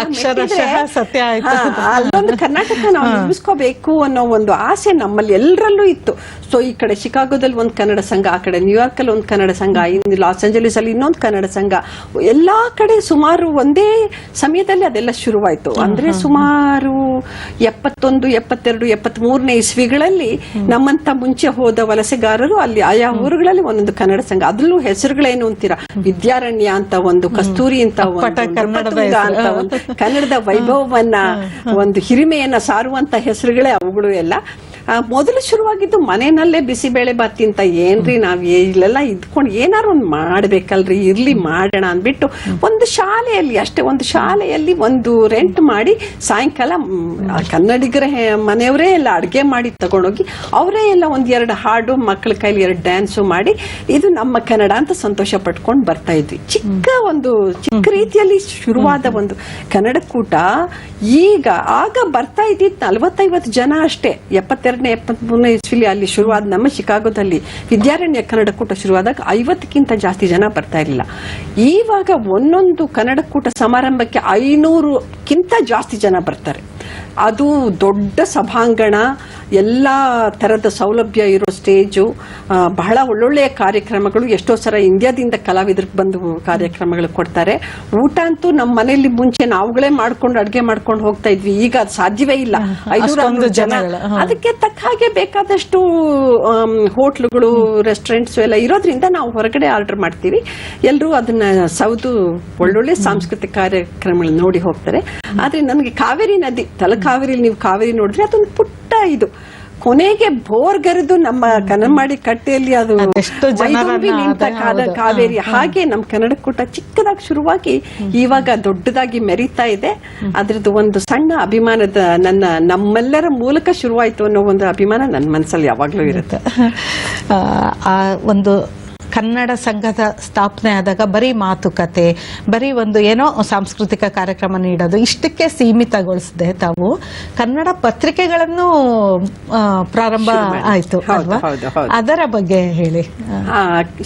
ಅಲ್ಲೊಂದು ಕರ್ನಾಟಕ ನಾವು ನಿರ್ಮಿಸ್ಕೋಬೇಕು ಅನ್ನೋ ಒಂದು ಆಸೆ ನಮ್ಮಲ್ಲಿ ಎಲ್ಲರಲ್ಲೂ ಇತ್ತು. ಸೊ ಈ ಕಡೆ ಶಿಕಾಗೋದಲ್ಲಿ ಒಂದು ಕನ್ನಡ ಸಂಘ, ಆ ಕಡೆ ನ್ಯೂಯಾರ್ಕ್ ಅಲ್ಲಿ ಒಂದು ಕನ್ನಡ ಸಂಘ, ಇನ್ನು ಲಾಸ್ ಏಂಜಲೀಸ್ ಅಲ್ಲಿ ಇನ್ನೊಂದು ಕನ್ನಡ ಸಂಘ, ಎಲ್ಲಾ ಕಡೆ ಸುಮಾರು ಒಂದೇ ಸಮಯದಲ್ಲಿ ಅದೆಲ್ಲ ಶುರುವಾಯ್ತು. ಅಂದ್ರೆ ಸುಮಾರು 71, 72, 73ನೇ ಇಸ್ವಿಗಳಲ್ಲಿ ನಮ್ಮಂತ ಮುಂಚೆ ಹೋದ ವಲಸೆಗಾರರು ಅಲ್ಲಿ ಆಯಾ ಊರುಗಳಲ್ಲಿ ಒಂದೊಂದು ಕನ್ನಡ ಸಂಘ, ಅದ್ರಲ್ಲೂ ಹೆಸರುಗಳೇನು ಅಂತೀರಾ, ವಿದ್ಯಾರಣ್ಯ ಅಂತ ಒಂದು, ಕಸ್ತೂರಿ ಅಂತ ಒಂದು, ಅಂತ ಒಂದು ಕನ್ನಡದ ವೈಭವವನ್ನ ಒಂದು ಹಿರಿಮೆಯನ್ನ ಸಾರುವಂತ ಹೆಸರುಗಳೇ ಅವುಗಳು ಎಲ್ಲ. ಮೊದಲು ಶುರುವಾಗಿದ್ದು ಮನೆಯಲ್ಲೇ ಬಿಸಿಬೇಳೆ ಬಾತ್ ಅಂತ, ಏನ್ರಿ ನಾವ್ ಇಲ್ಲೆಲ್ಲ ಇದ್ಕೊಂಡು ಏನಾರು ಒಂದು ಮಾಡ್ಬೇಕಲ್ರಿ, ಇರ್ಲಿ ಮಾಡೋಣ ಅಂದ್ಬಿಟ್ಟು ಒಂದು ಶಾಲೆಯಲ್ಲಿ ಅಷ್ಟೇ, ಒಂದು ಶಾಲೆಯಲ್ಲಿ ಒಂದು ರೆಂಟ್ ಮಾಡಿ ಸಾಯಂಕಾಲ ಕನ್ನಡಿಗರ ಮನೆಯವರೇ ಎಲ್ಲ ಅಡ್ಗೆ ಮಾಡಿ ತಗೊಂಡೋಗಿ ಅವರೇ ಎಲ್ಲ 1-2 ಹಾಡು, ಮಕ್ಕಳ ಕೈಲಿ 2 ಡ್ಯಾನ್ಸು ಮಾಡಿ ಇದು ನಮ್ಮ ಕನ್ನಡ ಅಂತ ಸಂತೋಷ ಪಟ್ಕೊಂಡು ಬರ್ತಾ ಇದ್ವಿ. ಚಿಕ್ಕ ರೀತಿಯಲ್ಲಿ ಶುರುವಾದ ಒಂದು ಕನ್ನಡ ಕೂಟ ಈಗ ಆಗ ಬರ್ತಾ ಇದ್ದಿದ್ದು 40-50 ಜನ ಅಷ್ಟೇ. 72ನೇ 73ನೇ ಇಸ್ವಿಲಿ ಅಲ್ಲಿ ಶುರುವಾದ ನಮ್ಮ ಶಿಕಾಗೋದಲ್ಲಿ ವಿದ್ಯಾರಣ್ಯ ಕನ್ನಡ ಕೂಟ ಶುರುವಾದಾಗ 50ಕ್ಕಿಂತ ಜಾಸ್ತಿ ಜನ ಬರ್ತಾ ಇರಲಿಲ್ಲ. ಇವಾಗ ಒಂದೊಂದು ಕನ್ನಡ ಕೂಟ ಸಮಾರಂಭಕ್ಕೆ 500ಕ್ಕಿಂತ ಜಾಸ್ತಿ ಜನ ಬರ್ತಾರೆ. ಅದು ದೊಡ್ಡ ಸಭಾಂಗಣ, ಎಲ್ಲ ತರದ ಸೌಲಭ್ಯ ಇರೋ ಸ್ಟೇಜು, ಬಹಳ ಒಳ್ಳೊಳ್ಳೆಯ ಕಾರ್ಯಕ್ರಮಗಳು. ಎಷ್ಟೋ ಸಲ ಇಂಡಿಯಾದಿಂದ ಕಲಾವಿದರು ಬಂದು ಕಾರ್ಯಕ್ರಮಗಳು ಕೊಡ್ತಾರೆ. ಊಟ ಅಂತೂ ನಮ್ಮ ಮನೆಯಲ್ಲಿ ಮುಂಚೆ ನಾವುಗಳೇ ಮಾಡ್ಕೊಂಡು ಅಡ್ಗೆ ಮಾಡ್ಕೊಂಡು ಹೋಗ್ತಾ ಇದ್ವಿ. ಈಗ ಅದು ಸಾಧ್ಯವೇ ಇಲ್ಲ, 500 ಜನ. ಅದಕ್ಕೆ ತಕ್ಕ ಹಾಗೆ ಬೇಕಾದಷ್ಟು ಹೋಟ್ಲುಗಳು, ರೆಸ್ಟೋರೆಂಟ್ಸ್ ಎಲ್ಲ ಇರೋದ್ರಿಂದ ನಾವು ಹೊರಗಡೆ ಆರ್ಡರ್ ಮಾಡ್ತೀವಿ. ಎಲ್ಲರೂ ಅದನ್ನ ಸೌದು ಒಳ್ಳೊಳ್ಳೆ ಸಾಂಸ್ಕೃತಿಕ ಕಾರ್ಯಕ್ರಮಗಳು ನೋಡಿ ಹೋಗ್ತಾರೆ. ಆದ್ರೆ ನನಗೆ ಕಾವೇರಿ ನದಿ, ತಲಕಾವೇರಿ, ನೀವು ಕಾವೇರಿ ನೋಡಿದ್ರೆ ಅದೊಂದು ಪುಟ್ಟ ಇದು, ಕೊನೆಗೆ ಬೋರ್ಗರೆದು ನಮ್ಮ ಕನ್ನಂಬಾಡಿ ಕಟ್ಟೆಯಲ್ಲಿ ಅದು ನಿಂತ ಕಾವೇರಿ. ಹಾಗೆ ನಮ್ಮ ಕನ್ನಡ ಕೂಟ ಚಿಕ್ಕದಾಗಿ ಶುರುವಾಗಿ ಇವಾಗ ದೊಡ್ಡದಾಗಿ ಮೆರೀತಾ ಇದೆ. ಅದ್ರದ್ದು ಒಂದು ಸಣ್ಣ ಅಭಿಮಾನದ ನಮ್ಮೆಲ್ಲರ ಮೂಲಕ ಶುರುವಾಯ್ತು ಅನ್ನೋ ಒಂದು ಅಭಿಮಾನ ನನ್ನ ಮನಸ್ಸಲ್ಲಿ ಯಾವಾಗ್ಲೂ ಇರುತ್ತೆ. ಒಂದು ಕನ್ನಡ ಸಂಘದ ಸ್ಥಾಪನೆ ಆದಾಗ ಬರೀ ಮಾತುಕತೆ, ಬರೀ ಒಂದು ಏನೋ ಸಾಂಸ್ಕೃತಿಕ ಕಾರ್ಯಕ್ರಮ ನೀಡೋದು ಇಷ್ಟಕ್ಕೆ ಸೀಮಿತಗೊಳಿಸದೆ ತಾವು ಕನ್ನಡ ಪತ್ರಿಕೆಗಳನ್ನು ಪ್ರಾರಂಭ ಆಯ್ತು ಅಲ್ವಾ? ಅದರ ಬಗ್ಗೆ ಹೇಳಿ.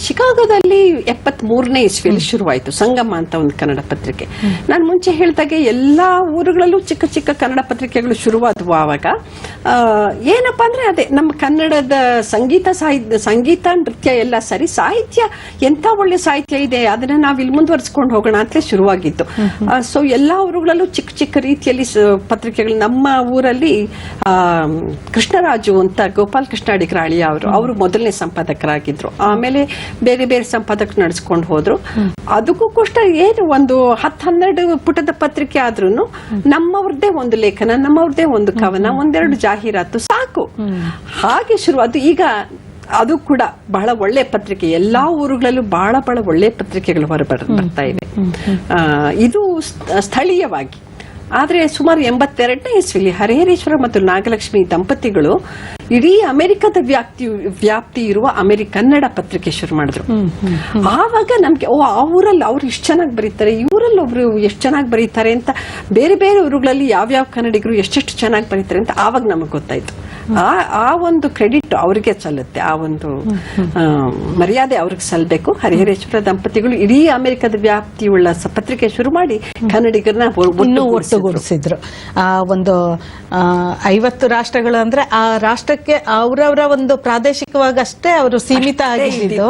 ಶಿಕಾಗೋದಲ್ಲಿ 73ನೇ ಇಸ್ವಿಯಲ್ಲಿ ಶುರುವಾಯಿತು ಸಂಗಮ ಅಂತ ಒಂದು ಕನ್ನಡ ಪತ್ರಿಕೆ. ನಾನು ಮುಂಚೆ ಹೇಳ್ದಾಗೆ ಎಲ್ಲಾ ಊರುಗಳಲ್ಲೂ ಚಿಕ್ಕ ಚಿಕ್ಕ ಕನ್ನಡ ಪತ್ರಿಕೆಗಳು ಶುರುವಾದವು. ಆವಾಗ ಏನಪ್ಪಾ ಅಂದ್ರೆ ಅದೇ ನಮ್ಮ ಕನ್ನಡದ ಸಂಗೀತ ನೃತ್ಯ ಎಲ್ಲ ಸರಿ, ಸಾಹಿತ್ಯ ಎಂತ ಒಳ್ಳೆ ಸಾಹಿತ್ಯ ಇದೆ, ಅದನ್ನ ನಾವ್ ಇಲ್ಲಿ ಮುಂದುವರಿಸಿಕೊಂಡು ಹೋಗೋಣ ಅಂತ ಶುರುವಾಗಿತ್ತು. ಸೊ ಎಲ್ಲಾ ಊರುಗಳಲ್ಲೂ ಚಿಕ್ಕ ಚಿಕ್ಕ ರೀತಿಯಲ್ಲಿ ಪತ್ರಿಕೆಗಳು. ನಮ್ಮ ಊರಲ್ಲಿ ಕೃಷ್ಣರಾಜು ಅಂತ ಗೋಪಾಲ್ ಕೃಷ್ಣ ಅಡಿಗರಾಳಿ ಅವರು ಮೊದಲನೇ ಸಂಪಾದಕರಾಗಿದ್ರು. ಆಮೇಲೆ ಬೇರೆ ಬೇರೆ ಸಂಪಾದಕರು ನಡೆಸ್ಕೊಂಡು ಹೋದ್ರು. ಅದಕ್ಕೂ ಕಷ್ಟ ಏನು ಒಂದು 10-12 ಪುಟದ ಪತ್ರಿಕೆ ಆದ್ರೂ ನಮ್ಮವ್ರದ್ದೇ ಒಂದು ಲೇಖನ, ನಮ್ಮವ್ರದ್ದೇ ಒಂದು ಕವನ, 1-2 ಜಾಹೀರಾತು ಸಾಕು. ಹಾಗೆ ಶುರುವಾದ. ಈಗ ಅದು ಕೂಡ ಬಹಳ ಒಳ್ಳೆ ಪತ್ರಿಕೆ, ಎಲ್ಲಾ ಊರುಗಳಲ್ಲೂ ಬಹಳ ಬಹಳ ಒಳ್ಳೆ ಪತ್ರಿಕೆಗಳು ಹೊರ ಬರ್ತಾ ಇವೆ. ಇದು ಸ್ಥಳೀಯವಾಗಿ. ಆದ್ರೆ ಸುಮಾರು 82ನೇ ಇಸ್ವಿಲಿ ಹರಿಹರೇಶ್ವರ ಮತ್ತು ನಾಗಲಕ್ಷ್ಮಿ ದಂಪತಿಗಳು ಇಡೀ ಅಮೆರಿಕದ ವ್ಯಾಪ್ತಿ ಇರುವ ಕನ್ನಡ ಪತ್ರಿಕೆ ಶುರು ಮಾಡಿದ್ರು. ಆವಾಗ ನಮ್ಗೆ ಆ ಊರಲ್ಲಿ ಅವ್ರು ಇಷ್ಟು ಚೆನ್ನಾಗಿ ಬರೀತಾರೆ, ಇವರಲ್ಲಿ ಒಬ್ರು ಎಷ್ಟು ಚೆನ್ನಾಗಿ ಬರೀತಾರೆ ಅಂತ, ಬೇರೆ ಬೇರೆ ಊರುಗಳಲ್ಲಿ ಯಾವ್ಯಾವ ಕನ್ನಡಿಗರು ಎಷ್ಟೆಷ್ಟು ಚೆನ್ನಾಗಿ ಬರೀತಾರೆ ಅಂತ ಆವಾಗ ನಮಗ್ ಗೊತ್ತಾಯ್ತು. ಆ ಒಂದು ಕ್ರೆಡಿಟ್ ಅವ್ರಿಗೆ ಸಲ್ಲುತ್ತೆ, ಆ ಒಂದು ಮರ್ಯಾದೆ ಅವ್ರಿಗೆ ಸಲ್ಲಬೇಕು. ಹರಿಹರೇಶ್ವರ ದಂಪತಿಗಳು ಇಡೀ ಅಮೆರಿಕದ ವ್ಯಾಪ್ತಿಯುಳ್ಳ ಪತ್ರಿಕೆ ಶುರು ಮಾಡಿ ಕನ್ನಡಿಗರನ್ನ ಒಟ್ಟುಗೂಡಿಸಿದ್ರು. ಆ ಒಂದು 50 ರಾಷ್ಟ್ರಗಳು ಅಂದ್ರೆ ಆ ರಾಷ್ಟ್ರಕ್ಕೆ ಅವರವರ ಒಂದು ಪ್ರಾದೇಶಿಕವಾಗಿ ಅಷ್ಟೇ ಅವರು ಸೀಮಿತ ಆಗಿದ್ದು,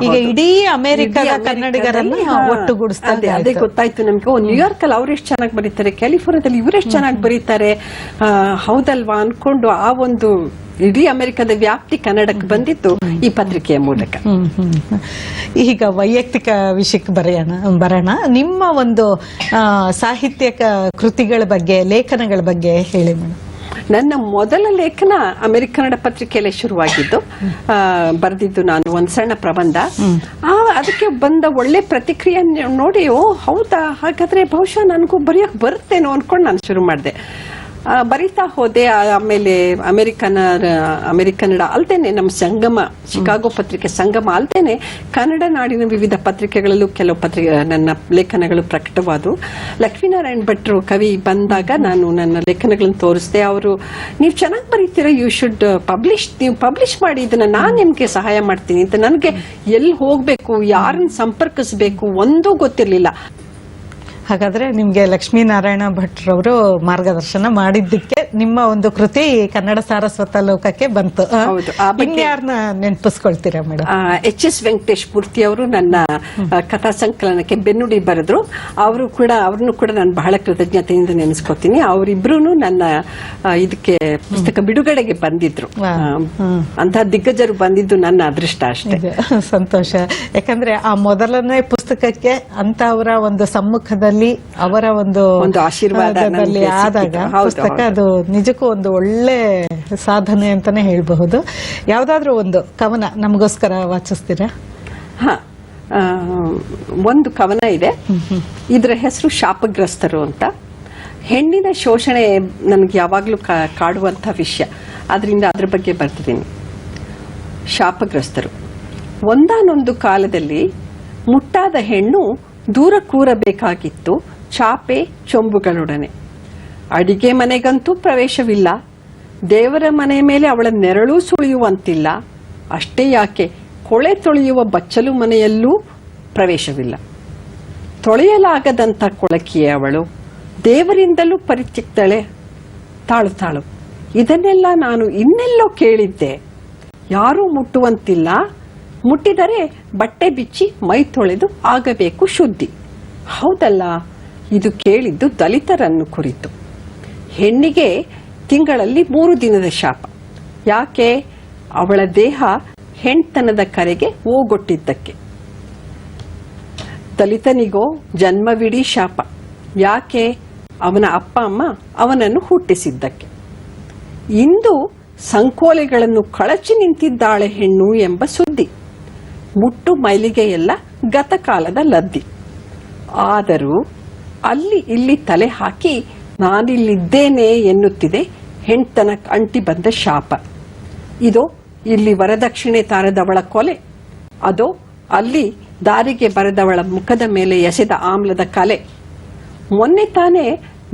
ಈಗ ಇಡೀ ಅಮೆರಿಕದ ಕನ್ನಡಿಗರನ್ನ ಒಟ್ಟುಗೂಡಿಸ್ತಾ ಅದೇ ಗೊತ್ತಾಯ್ತು ನಮ್ಗೆ. ನ್ಯೂಯಾರ್ಕ್ ಅಲ್ಲಿ ಅವ್ರು ಎಷ್ಟು ಚೆನ್ನಾಗಿ ಬರೀತಾರೆ, ಕ್ಯಾಲಿಫೋರ್ನಿಯಾದಲ್ಲಿ ಇವರೆಷ್ಟು ಚೆನ್ನಾಗಿ ಬರೀತಾರೆ, ಹೌದಲ್ವಾ ಅನ್ಕೊಂಡು ಆ ಒಂದು ಇಡೀ ಅಮೆರಿಕದ ವ್ಯಾಪ್ತಿ ಕನ್ನಡಕ್ಕೆ ಬಂದಿತ್ತು ಈ ಪತ್ರಿಕೆಯ ಮೂಲಕ. ಈಗ ವೈಯಕ್ತಿಕ ವಿಷಯಕ್ಕೆ ಬರೋಣ. ನಿಮ್ಮ ಒಂದು ಸಾಹಿತ್ಯಕ ಕೃತಿಗಳ ಬಗ್ಗೆ, ಲೇಖನಗಳ ಬಗ್ಗೆ ಹೇಳಿ ಮೇಡಮ್. ನನ್ನ ಮೊದಲ ಲೇಖನ ಕನ್ನಡ ಪತ್ರಿಕೆಯಲ್ಲೇ ಶುರುವಾಗಿದ್ದು, ಬರೆದಿದ್ದು ನಾನು ಒಂದು ಸಣ್ಣ ಪ್ರಬಂಧ. ಅದಕ್ಕೆ ಬಂದ ಒಳ್ಳೆ ಪ್ರತಿಕ್ರಿಯೆ ನೋಡಿ, ಓ ಹೌದಾ, ಹಾಗಾದ್ರೆ ಬಹುಶಃ ನನಗೂ ಬರೆಯೋಕೆ ಬರುತ್ತೇನೋ ಅನ್ಕೊಂಡು ನಾನು ಶುರು ಮಾಡಿದೆ. ಬರಿತಾ ಹೋದೆ. ಆಮೇಲೆ ಅಮೆರಿಕನ್ನಡ ಅಲ್ದೇನೆ ನಮ್ಮ ಸಂಗಮ, ಶಿಕಾಗೋ ಪತ್ರಿಕೆ ಸಂಗಮ ಅಲ್ದೇನೆ ಕನ್ನಡ ನಾಡಿನ ವಿವಿಧ ಪತ್ರಿಕೆಗಳಲ್ಲೂ ಕೆಲವು ನನ್ನ ಲೇಖನಗಳು ಪ್ರಕಟವಾದವು. ಲಕ್ಷ್ಮೀನಾರಾಯಣ್ ಭಟ್ರು ಕವಿ ಬಂದಾಗ ನಾನು ನನ್ನ ಲೇಖನಗಳನ್ನು ತೋರಿಸಿದೆ. ಅವರು, ನೀವು ಚೆನ್ನಾಗಿ ಬರೀತೀರಾ, ಯು ಶುಡ್ ನೀವು ಪಬ್ಲಿಷ್ ಮಾಡಿ, ಇದನ್ನ ನಾನು ನಿಮ್ಗೆ ಸಹಾಯ ಮಾಡ್ತೀನಿ ಅಂತ. ನನಗೆ ಎಲ್ಲಿ ಹೋಗ್ಬೇಕು, ಯಾರನ್ನ ಸಂಪರ್ಕಿಸಬೇಕು ಒಂದೂ ಗೊತ್ತಿರ್ಲಿಲ್ಲ. ಹಾಗಾದ್ರೆ ನಿಮ್ಗೆ ಲಕ್ಷ್ಮೀನಾರಾಯಣ ಭಟ್ರವರು ಮಾರ್ಗದರ್ಶನ ಮಾಡಿದ್ದಕ್ಕೆ ನಿಮ್ಮ ಒಂದು ಕೃತಿ ಕನ್ನಡ ಸಾರಸ್ವತ ಲೋಕಕ್ಕೆ ಬಂತು. ಯಾರನ್ನ ನೆನಪಿಸ್ಕೊಳ್ತೀರಾ ಮೇಡಮ್? HS ವೆಂಕಟೇಶ್ ಮೂರ್ತಿ ಅವರು ನನ್ನ ಕಥಾ ಸಂಕಲನಕ್ಕೆ ಬೆನ್ನುಡಿ ಬರೆದ್ರು. ಅವ್ರನ್ನು ಕೂಡ ನಾನು ಬಹಳ ಕೃತಜ್ಞತೆಯಿಂದ ನೆನೆಸ್ಕೊತೀನಿ. ಅವರಿಬ್ರು ನನ್ನ ಇದಕ್ಕೆ ಪುಸ್ತಕ ಬಿಡುಗಡೆಗೆ ಬಂದಿದ್ರು. ಅಂತ ದಿಗ್ಗಜರು ಬಂದಿದ್ದು ನನ್ನ ಅದೃಷ್ಟ ಅಷ್ಟೇ. ಸಂತೋಷ. ಯಾಕಂದ್ರೆ ಆ ಮೊದಲನೇ ಪುಸ್ತಕಕ್ಕೆ ಅಂತ ಅವರ ಒಂದು ಸಮ್ಮುಖದಲ್ಲಿ ಅವರ ಒಂದು ಆಶೀರ್ವಾದದಲ್ಲಿ ಆದಾಗ ಪುಸ್ತಕ ಅದು ನಿಜಕ್ಕೂ ಒಂದು ಒಳ್ಳೆ ಸಾಧನೆ ಅಂತಾನೆ ಹೇಳಬಹುದು. ಯಾವ್ದಾದ್ರು ಒಂದು ಕವನ ನಮಗೋಸ್ಕರ ವಾಚಿಸ್ತೀರಾ? ಒಂದು ಕವನ ಇದೆ. ಇದರ ಹೆಸರು ಶಾಪಗ್ರಸ್ತರು ಅಂತ. ಹೆಣ್ಣಿನ ಶೋಷಣೆ ನನಗೆ ಯಾವಾಗ್ಲೂ ಕಾಡುವಂತ ವಿಷಯ, ಅದರಿಂದ ಅದ್ರ ಬಗ್ಗೆ ಬರ್ತಿದ್ದೀನಿ. ಶಾಪಗ್ರಸ್ತರು. ಒಂದಾನೊಂದು ಕಾಲದಲ್ಲಿ ಮುಟ್ಟಾದ ಹೆಣ್ಣು ದೂರ ಕೂರಬೇಕಾಗಿತ್ತು ಚಾಪೆ ಚೊಂಬುಗಳೊಡನೆ. ಅಡಿಗೆ ಮನೆಗಂತೂ ಪ್ರವೇಶವಿಲ್ಲ, ದೇವರ ಮನೆ ಮೇಲೆ ಅವಳ ನೆರಳು ಸುಳಿಯುವಂತಿಲ್ಲ. ಅಷ್ಟೇ ಯಾಕೆ, ಕೊಳೆ ತೊಳೆಯುವ ಬಚ್ಚಲು ಮನೆಯಲ್ಲೂ ಪ್ರವೇಶವಿಲ್ಲ. ತೊಳೆಯಲಾಗದಂಥ ಕೊಳಕಿಯೇ ಅವಳು, ದೇವರಿಂದಲೂ ಪರಿತ್ಯಕ್ತಳೆ ತಾಳು. ಇದನ್ನೆಲ್ಲ ನಾನು ಇನ್ನೆಲ್ಲೋ ಕೇಳಿದ್ದೆ. ಯಾರೂ ಮುಟ್ಟುವಂತಿಲ್ಲ, ಮುಟ್ಟಿದರೆ ಬಟ್ಟೆ ಬಿಚ್ಚಿ ಮೈ ತೊಳೆದು ಆಗಬೇಕು ಶುದ್ಧಿ. ಹೌದಲ್ಲ, ಇದು ಕೇಳಿದ್ದು ದಲಿತರನ್ನು ಕುರಿತು. ಹೆಣ್ಣಿಗೆ ತಿಂಗಳಲ್ಲಿ 3 ದಿನದ ಶಾಪ. ಯಾಕೆ? ಅವಳ ದೇಹ ಹೆಣ್ತನದ ಕರೆಗೆ ಓಗೊಟ್ಟಿದ್ದಕ್ಕೆ. ದಲಿತನಿಗೋ ಜನ್ಮವಿಡೀ ಶಾಪ. ಯಾಕೆ? ಅವನ ಅಪ್ಪ ಅಮ್ಮ ಅವನನ್ನು ಹುಟ್ಟಿಸಿದ್ದಕ್ಕೆ. ಇಂದು ಸಂಕೋಲೆಗಳನ್ನು ಕಳಚಿ ನಿಂತಿದ್ದಾಳೆ ಹೆಣ್ಣು ಎಂಬ ಸುದ್ದಿ. ಮುಟ್ಟು ಮೈಲಿಗೆಯೆಲ್ಲ ಗತಕಾಲದ ಲದ್ದಿ. ಆದರೂ ಅಲ್ಲಿ ಇಲ್ಲಿ ತಲೆ ಹಾಕಿ ನಾನಿಲ್ಲಿದ್ದೇನೆ ಎನ್ನುತ್ತಿದೆ ಹೆಣ್ತನಕ್ಕೆ ಅಂಟಿ ಬಂದ ಶಾಪ. ಇದೋ ಇಲ್ಲಿ ವರದಕ್ಷಿಣೆ ತಾರದವಳ ಕೊಲೆ, ಅದೋ ಅಲ್ಲಿ ದಾರಿಗೆ ಬರೆದವಳ ಮುಖದ ಮೇಲೆ ಎಸೆದ ಆಮ್ಲದ ಕಲೆ. ಮೊನ್ನೆ ತಾನೇ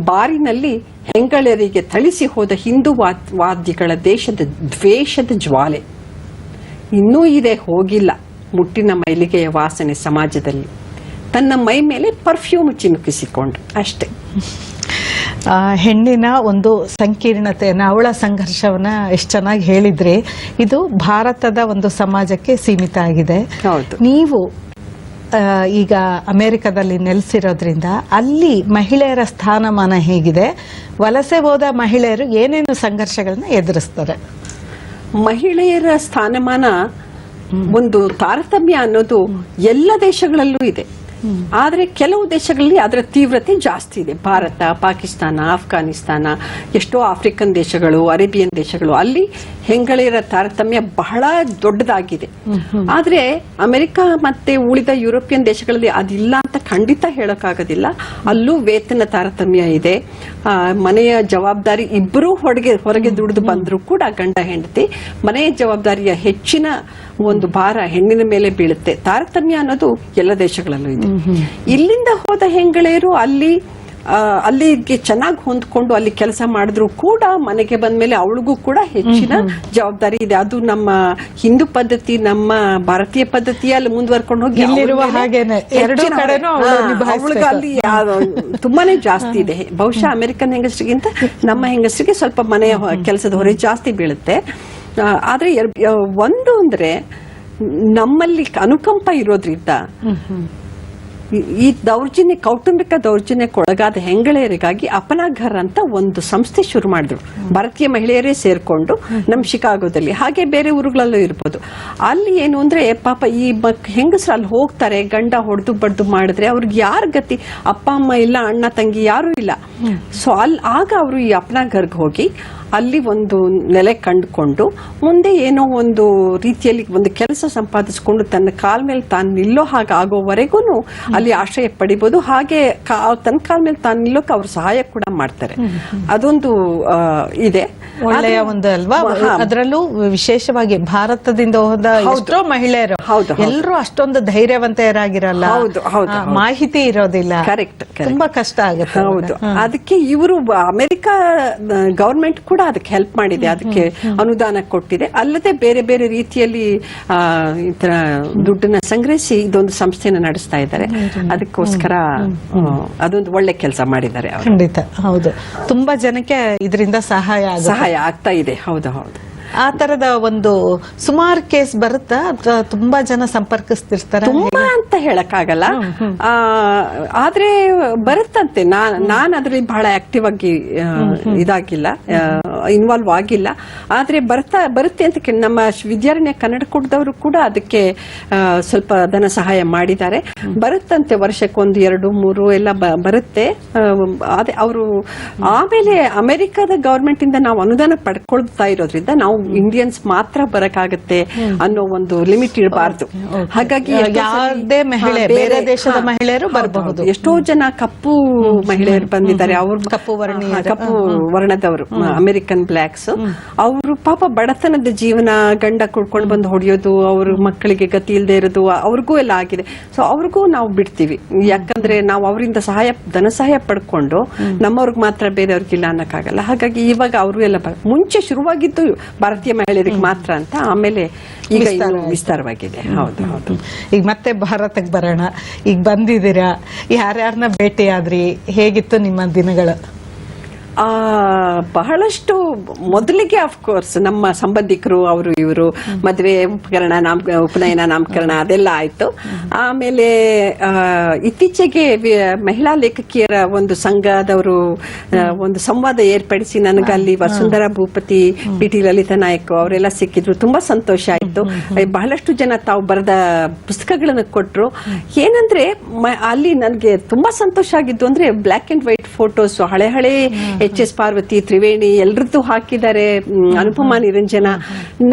ಬಾರಿನಲ್ಲಿ ಹೆಂಗಳರಿಗೆ ಥಳಿಸಿ ಹೋದ ಹಿಂದೂ ವಾದ್ಯಗಳ ದೇಶದ ದ್ವೇಷದ ಜ್ವಾಲೆ. ಇನ್ನೂ ಇದೆ, ಹೋಗಿಲ್ಲ ಮುಟ್ಟಿನ ಮೈಲಿಗೆಯ ವಾಸನೆ ಸಮಾಜದಲ್ಲಿ. ತನ್ನ ಮೈ ಮೇಲೆ ಪರ್ಫ್ಯೂಮ್ ಚಿಮುಕಿಸಿಕೊಂಡು ಅಷ್ಟೇ. ಹೆಣ್ಣಿನ ಒಂದು ಸಂಕೀರ್ಣತೆಯನ್ನ, ಅವಳ ಸಂಘರ್ಷವನ್ನ ಎಷ್ಟು ಚೆನ್ನಾಗಿ ಹೇಳಿದ್ರಿ. ಇದು ಭಾರತದ ಒಂದು ಸಮಾಜಕ್ಕೆ ಸೀಮಿತ ಆಗಿದೆ. ನೀವು ಈಗ ಅಮೆರಿಕದಲ್ಲಿ ನೆಲೆಸಿರೋದ್ರಿಂದ ಅಲ್ಲಿ ಮಹಿಳೆಯರ ಸ್ಥಾನಮಾನ ಹೇಗಿದೆ? ವಲಸೆ ಹೋದ ಮಹಿಳೆಯರು ಏನೇನು ಸಂಘರ್ಷಗಳನ್ನ ಎದುರಿಸ್ತಾರೆ? ಮಹಿಳೆಯರ ಸ್ಥಾನಮಾನ ಒಂದು ತಾರತಮ್ಯ ಅನ್ನೋದು ಎಲ್ಲ ದೇಶಗಳಲ್ಲೂ ಇದೆ. ಆದ್ರೆ ಕೆಲವು ದೇಶಗಳಲ್ಲಿ ಅದರ ತೀವ್ರತೆ ಜಾಸ್ತಿ ಇದೆ. ಭಾರತ, ಪಾಕಿಸ್ತಾನ, ಅಫ್ಘಾನಿಸ್ತಾನ, ಎಷ್ಟೋ ಆಫ್ರಿಕನ್ ದೇಶಗಳು, ಅರೇಬಿಯನ್ ದೇಶಗಳು, ಅಲ್ಲಿ ಹೆಂಗಳಿರ ತಾರತಮ್ಯ ಬಹಳ ದೊಡ್ಡದಾಗಿದೆ. ಆದ್ರೆ ಅಮೆರಿಕ ಮತ್ತೆ ಉಳಿದ ಯುರೋಪಿಯನ್ ದೇಶಗಳಲ್ಲಿ ಅದಿಲ್ಲ ಅಂತ ಅಂತ ಖಂಡಿತ ಹೇಳೋಕ್ಕಾಗೋದಿಲ್ಲ. ಅಲ್ಲೂ ವೇತನ ತಾರತಮ್ಯ ಇದೆ. ಮನೆಯ ಜವಾಬ್ದಾರಿ ಇಬ್ಬರೂ ಹೊರಗೆ ದುಡಿದು ಬಂದರೂ ಕೂಡ ಗಂಡ ಹೆಂಡತಿ ಮನೆಯ ಜವಾಬ್ದಾರಿಯ ಹೆಚ್ಚಿನ ಒಂದು ಭಾರ ಹೆಣ್ಣಿನ ಮೇಲೆ ಬೀಳುತ್ತೆ. ತಾರತಮ್ಯ ಅನ್ನೋದು ಎಲ್ಲ ದೇಶಗಳಲ್ಲೂ ಇದೆ. ಇಲ್ಲಿಂದ ಹೋದ ಹೆಂಗಳೆಯರು ಅಲ್ಲಿಗೆ ಚೆನ್ನಾಗಿ ಹೊಂದ್ಕೊಂಡು ಅಲ್ಲಿ ಕೆಲಸ ಮಾಡಿದ್ರು ಕೂಡ ಮನೆಗೆ ಬಂದ್ಮೇಲೆ ಅವಳಿಗೂ ಕೂಡ ಹೆಚ್ಚಿನ ಜವಾಬ್ದಾರಿ ಇದೆ. ಅದು ನಮ್ಮ ಹಿಂದೂ ಪದ್ಧತಿ, ನಮ್ಮ ಭಾರತೀಯ ಪದ್ಧತಿಯಲ್ಲಿ ಮುಂದುವರ್ಕೊಂಡು ಹೋಗಿ ಅವಳಿಗೆ ಅಲ್ಲಿ ತುಂಬಾನೇ ಜಾಸ್ತಿ ಇದೆ. ಬಹುಶಃ ಅಮೆರಿಕನ್ ಹೆಂಗಸರಿಗಿಂತ ನಮ್ಮ ಹೆಂಗಸರಿಗೆ ಸ್ವಲ್ಪ ಮನೆಯ ಕೆಲಸದ ಹೊರೆ ಜಾಸ್ತಿ ಬೀಳುತ್ತೆ. ಆದ್ರೆ ಒಂದು ಅಂದ್ರೆ ನಮ್ಮಲ್ಲಿ ಅನುಕಂಪ ಇರೋದ್ರಿಂದ ಈ ದೌರ್ಜನ್ಯ, ಕೌಟುಂಬಿಕ ದೌರ್ಜನ್ಯಕ್ಕೊಳಗಾದ ಹೆಂಗಳೆಯರಿಗಾಗಿ ಅಪನಾಘರ್ ಅಂತ ಒಂದು ಸಂಸ್ಥೆ ಶುರು ಮಾಡಿದ್ರು. ಭಾರತೀಯ ಮಹಿಳೆಯರೇ ಸೇರ್ಕೊಂಡು ನಮ್ಮ ಶಿಕಾಗೋದಲ್ಲಿ, ಹಾಗೆ ಬೇರೆ ಊರುಗಳಲ್ಲೂ ಇರ್ಬೋದು. ಅಲ್ಲಿ ಏನು ಅಂದ್ರೆ ಪಾಪ ಈ ಹೆಂಗಸರು ಅಲ್ಲಿ ಹೋಗ್ತಾರೆ, ಗಂಡ ಹೊಡೆದು ಬಡ್ದು ಮಾಡಿದ್ರೆ ಅವ್ರಿಗೆ ಯಾರ ಗತಿ? ಅಪ್ಪ ಅಮ್ಮ ಇಲ್ಲ, ಅಣ್ಣ ತಂಗಿ ಯಾರೂ ಇಲ್ಲ. ಸೊ ಆಗ ಅವರು ಈ ಅಪನಾಘರ್ಗೆ ಹೋಗಿ ಅಲ್ಲಿ ಒಂದು ನೆಲೆ ಕಂಡುಕೊಂಡು ಮುಂದೆ ಏನೋ ಒಂದು ರೀತಿಯಲ್ಲಿ ಒಂದು ಕೆಲಸ ಸಂಪಾದಿಸಿಕೊಂಡು ತನ್ನ ಕಾಲ ಮೇಲೆ ತಾನು ನಿಲ್ಲೋ ಹಾಗೆ ಆಗೋವರೆಗೂ ಅಲ್ಲಿ ಆಶ್ರಯ ಪಡಿಬಹುದು. ಹಾಗೆ ತನ್ನ ಕಾಲ ಮೇಲೆ ತಾನು ನಿಲ್ಲೋಕೆ ಅವ್ರು ಸಹಾಯ ಕೂಡ ಮಾಡ್ತಾರೆ. ಅದೊಂದು ಇದೆ, ಒಳ್ಳೆಯ ಒಂದು ಅಲ್ವಾ. ಅದರಲ್ಲೂ ವಿಶೇಷವಾಗಿ ಭಾರತದಿಂದ ಹೋದ ಎಷ್ಟೋ ಮಹಿಳೆಯರು ಎಲ್ಲರೂ ಅಷ್ಟೊಂದು ಧೈರ್ಯವಂತೆಯರಾಗಿರಲ್ಲ, ಮಾಹಿತಿ ಇರೋದಿಲ್ಲ, ಕರೆಕ್ಟ್, ತುಂಬಾ ಕಷ್ಟ ಆಗುತ್ತೆ. ಹೌದು, ಅದಕ್ಕೆ ಇವರು ಅಮೆರಿಕ ಗವರ್ಮೆಂಟ್ ಕೂಡ ಅದಕ್ಕೆ ಹೆಲ್ಪ್ ಮಾಡಿದೆ, ಅದಕ್ಕೆ ಅನುದಾನ ಕೊಟ್ಟಿದೆ. ಅಲ್ಲದೆ ಬೇರೆ ಬೇರೆ ರೀತಿಯಲ್ಲಿ ಈ ತರ ದುಡ್ಡನ್ನ ಸಂಗ್ರಹಿಸಿ ಇದೊಂದು ಸಂಸ್ಥೆನ ನಡೆಸ್ತಾ ಇದ್ದಾರೆ. ಅದಕ್ಕೋಸ್ಕರ ಅದೊಂದು ಒಳ್ಳೆ ಕೆಲಸ ಮಾಡಿದ್ದಾರೆ. ಖಂಡಿತ, ಹೌದು. ತುಂಬಾ ಜನಕ್ಕೆ ಇದರಿಂದ ಸಹಾಯ ಆಗ್ತಾ ಇದೆ. ಹೌದು ಹೌದು. ಆ ತರದ ಒಂದು ಸುಮಾರು ಕೇಸ್ ಬರುತ್ತಾ? ತುಂಬಾ ಜನ ಸಂಪರ್ಕಿಸ್ತಿರ್ತಾರೆ? ತುಂಬಾ ಅಂತ ಹೇಳಕ್ಕಾಗಲ್ಲ, ಆದ್ರೆ ಬರುತ್ತಂತೆ. ನಾನ್ ಅದ್ರಲ್ಲಿ ಬಹಳ ಆಕ್ಟಿವ್ ಆಗಿ ಇದಾಗಿಲ್ಲ, ಇನ್ವಾಲ್ವ್ ಆಗಿಲ್ಲ. ಆದ್ರೆ ಬರುತ್ತೆ ಅಂತ ನಮ್ಮ ವಿದ್ಯಾರಣ್ಯ ಕನ್ನಡ ಕೂಟದವರು ಕೂಡ ಅದಕ್ಕೆ ಸ್ವಲ್ಪ ಧನ ಸಹಾಯ ಮಾಡಿದ್ದಾರೆ. ಬರುತ್ತಂತೆ, ವರ್ಷಕ್ಕೊಂದು 2-3 ಎಲ್ಲ ಬರುತ್ತೆ. ಅದೇ ಅವರು ಆಮೇಲೆ ಅಮೆರಿಕದ ಗವರ್ಮೆಂಟ್ ಇಂದ ನಾವು ಅನುದಾನ ಪಡ್ಕೊಳ್ತಾ ಇರೋದ್ರಿಂದ ನಾವು ಇಂಡಿಯನ್ಸ್ ಮಾತ್ರ ಬರಕಾಗತ್ತೆ ಅನ್ನೋ ಒಂದು ಲಿಮಿಟ್ ಇರಬಾರ್ದು. ಹಾಗಾಗಿ ಯಾವುದೇ ಮಹಿಳೆ, ಬೇರೆ ದೇಶದ ಮಹಿಳೆಯರು ಬರಬಹುದು. ಎಷ್ಟೋ ಜನ ಕಪ್ಪು ಮಹಿಳೆಯರು ಬಂದಿದ್ದಾರೆ. ಅವ್ರು ಕಪ್ಪು ವರ್ಣದವರು, ಅಮೆರಿಕನ್ ಬ್ಲ್ಯಾಕ್ಸ್. ಅವರು ಪಾಪ ಬಡತನದ ಜೀವನ, ಗಂಡ ಕುಡ್ಕೊಂಡು ಬಂದು ಹೊಡೆಯೋದು, ಅವ್ರ ಮಕ್ಕಳಿಗೆ ಗತಿ ಇಲ್ಲದೆ ಇರೋದು, ಅವ್ರಿಗೂ ಎಲ್ಲ ಆಗಿದೆ. ಸೊ ಅವ್ರಿಗೂ ನಾವು ಬಿಡ್ತೀವಿ, ಯಾಕಂದ್ರೆ ನಾವು ಅವರಿಂದ ಧನ ಸಹಾಯ ಪಡ್ಕೊಂಡು ನಮ್ಮವ್ರಿಗೆ ಮಾತ್ರ ಬೇರೆಯವ್ರಿಗಿಲ್ಲ ಅನ್ನಕ್ಕಾಗಲ್ಲ. ಹಾಗಾಗಿ ಇವಾಗ ಅವರು ಎಲ್ಲ ಮುಂಚೆ ಶುರುವಾಗಿದ್ದು ಭಾರತೀಯ ಮಹಿಳೆಯರಿಗೆ ಮಾತ್ರ ಅಂತ, ಆಮೇಲೆ ಈಗ ವಿಸ್ತಾರವಾಗಿದೆ. ಹೌದು ಹೌದು. ಈಗ ಮತ್ತೆ ಭಾರತಕ್ಕೆ ಬರೋಣ. ಈಗ ಬಂದಿದ್ದೀರಾ, ಯಾರ್ಯಾರನ್ನ ಭೇಟಿಯಾದ್ರಿ? ಹೇಗಿತ್ತು ನಿಮ್ಮ ದಿನಗಳು? ಬಹಳಷ್ಟು ಮೊದಲಿಗೆ ಅಫ್ಕೋರ್ಸ್ ನಮ್ಮ ಸಂಬಂಧಿಕರು ಅವರು ಇವರು ಮದುವೆ, ಉಪನಯನ, ನಾಮಕರಣ ಅದೆಲ್ಲ ಆಯ್ತು. ಆಮೇಲೆ ಇತ್ತೀಚೆಗೆ ಮಹಿಳಾ ಲೇಖಕಿಯರ ಒಂದು ಸಂಘದವರು ಒಂದು ಸಂವಾದ ಏರ್ಪಡಿಸಿ ನನಗಲ್ಲಿ ವಸುಂಧರಾ ಭೂಪತಿ, ಪಿ.ಟಿ. ಲಲಿತಾ ನಾಯಕ್ ಅವರೆಲ್ಲ ಸಿಕ್ಕಿದ್ರು. ತುಂಬಾ ಸಂತೋಷ ಆಯ್ತು. ಬಹಳಷ್ಟು ಜನ ತಾವು ಬರೆದ ಪುಸ್ತಕಗಳನ್ನು ಕೊಟ್ರು. ಏನಂದ್ರೆ ಅಲ್ಲಿ ನನಗೆ ತುಂಬಾ ಸಂತೋಷ ಆಗಿದ್ದು ಅಂದ್ರೆ ಬ್ಲಾಕ್ ಅಂಡ್ ವೈಟ್ ಫೋಟೋಸ್, ಹಳೆ H.S. ಪಾರ್ವತಿ, ತ್ರಿವೇಣಿ ಎಲ್ಲರದ್ದು ಹಾಕಿದ್ದಾರೆ. ಅನುಪಮಾ ನಿರಂಜನ.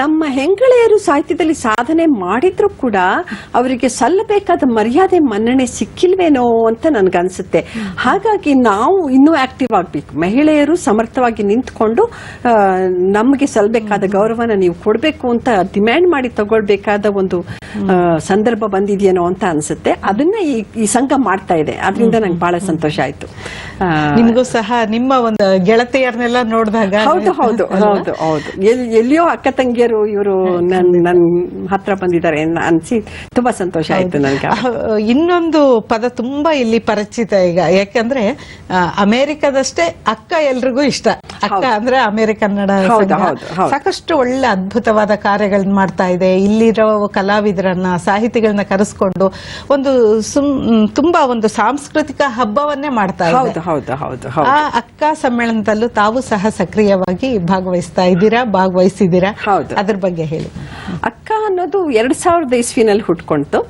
ನಮ್ಮ ಹೆಂಗಳೆಯರು ಸಾಹಿತ್ಯದಲ್ಲಿ ಸಾಧನೆ ಮಾಡಿದ್ರು ಕೂಡ ಅವರಿಗೆ ಸಲ್ಲಬೇಕಾದ ಮರ್ಯಾದೆ, ಮನ್ನಣೆ ಸಿಕ್ಕಿಲ್ವೇನೋ ಅಂತ ನನ್ಗನ್ಸುತ್ತೆ. ಹಾಗಾಗಿ ನಾವು ಇನ್ನೂ ಆಕ್ಟಿವ್ ಆಗ್ಬೇಕು. ಮಹಿಳೆಯರು ಸಮರ್ಥವಾಗಿ ನಿಂತ್ಕೊಂಡು ನಮಗೆ ಸಲ್ಲಬೇಕಾದ ಗೌರವನ ನೀವು ಕೊಡ್ಬೇಕು ಅಂತ ಡಿಮ್ಯಾಂಡ್ ಮಾಡಿ ತಗೊಳ್ಬೇಕಾದ ಒಂದು ಸಂದರ್ಭ ಬಂದಿದೆಯೇನೋ ಅಂತ ಅನ್ಸುತ್ತೆ. ಅದನ್ನ ಈ ಸಂಘ ಮಾಡ್ತಾ ಇದೆ. ಅದರಿಂದ ನಂಗೆ ಬಹಳ ಸಂತೋಷ ಆಯ್ತು. ನಿಮ್ಗೂ ಸಹ ನಿಮ್ಮ ಒಂದು ಗೆಳತಿಯರ್ನೆಲ್ಲ ನೋಡಿದಾಗ ಹೌದು ಹೌದು ಹೌದು ಹೌದು ಎಲ್ಲಿಯೋ ಅಕ್ಕ ತಂಗಿಯರು ಇವರು ನನ್ನ ಹತ್ರ ಬಂದಿದ್ದಾರೆ ಅನ್ಸಿ ತುಂಬಾ ಸಂತೋಷ ಆಯ್ತು ನನಗೆ. ಇನ್ನೊಂದು ಪದ ತುಂಬಾ ಇಲ್ಲಿ ಪರಿಚಿತ ಈಗ, ಯಾಕಂದ್ರೆ ಅಮೆರಿಕದಷ್ಟೇ ಅಕ್ಕ ಎಲ್ರಿಗೂ ಇಷ್ಟ. ಅಕ್ಕ ಅಂದ್ರೆ ಅಮೆರಿಕನ್ ಸಾಕಷ್ಟು ಒಳ್ಳೆ ಅದ್ಭುತವಾದ ಕಾರ್ಯಗಳನ್ನ ಮಾಡ್ತಾ ಇದೆ. ಇಲ್ಲಿರೋ ಕಲಾವಿದರನ್ನ, ಸಾಹಿತಿಗಳನ್ನ ಕರೆಸ್ಕೊಂಡು ಒಂದು ತುಂಬಾ ಒಂದು ಸಾಂಸ್ಕೃತಿಕ ಹಬ್ಬವನ್ನೇ ಮಾಡ್ತಾ ಇದೆ. ಆ ಅಕ್ಕ ಸಮ್ಮೇಳನದಲ್ಲೂ ತಾವು ಸಹ ಸಕ್ರಿಯವಾಗಿ ಭಾಗವಹಿಸಿದ್ದೀರಾ. ಅದ್ರ ಬಗ್ಗೆ ಹೇಳಿ. ಅಕ್ಕ ಅನ್ನೋದು 2000 ಇಸ್ವಿನಲ್ಲಿ ಹುಟ್ಕೊಂತು.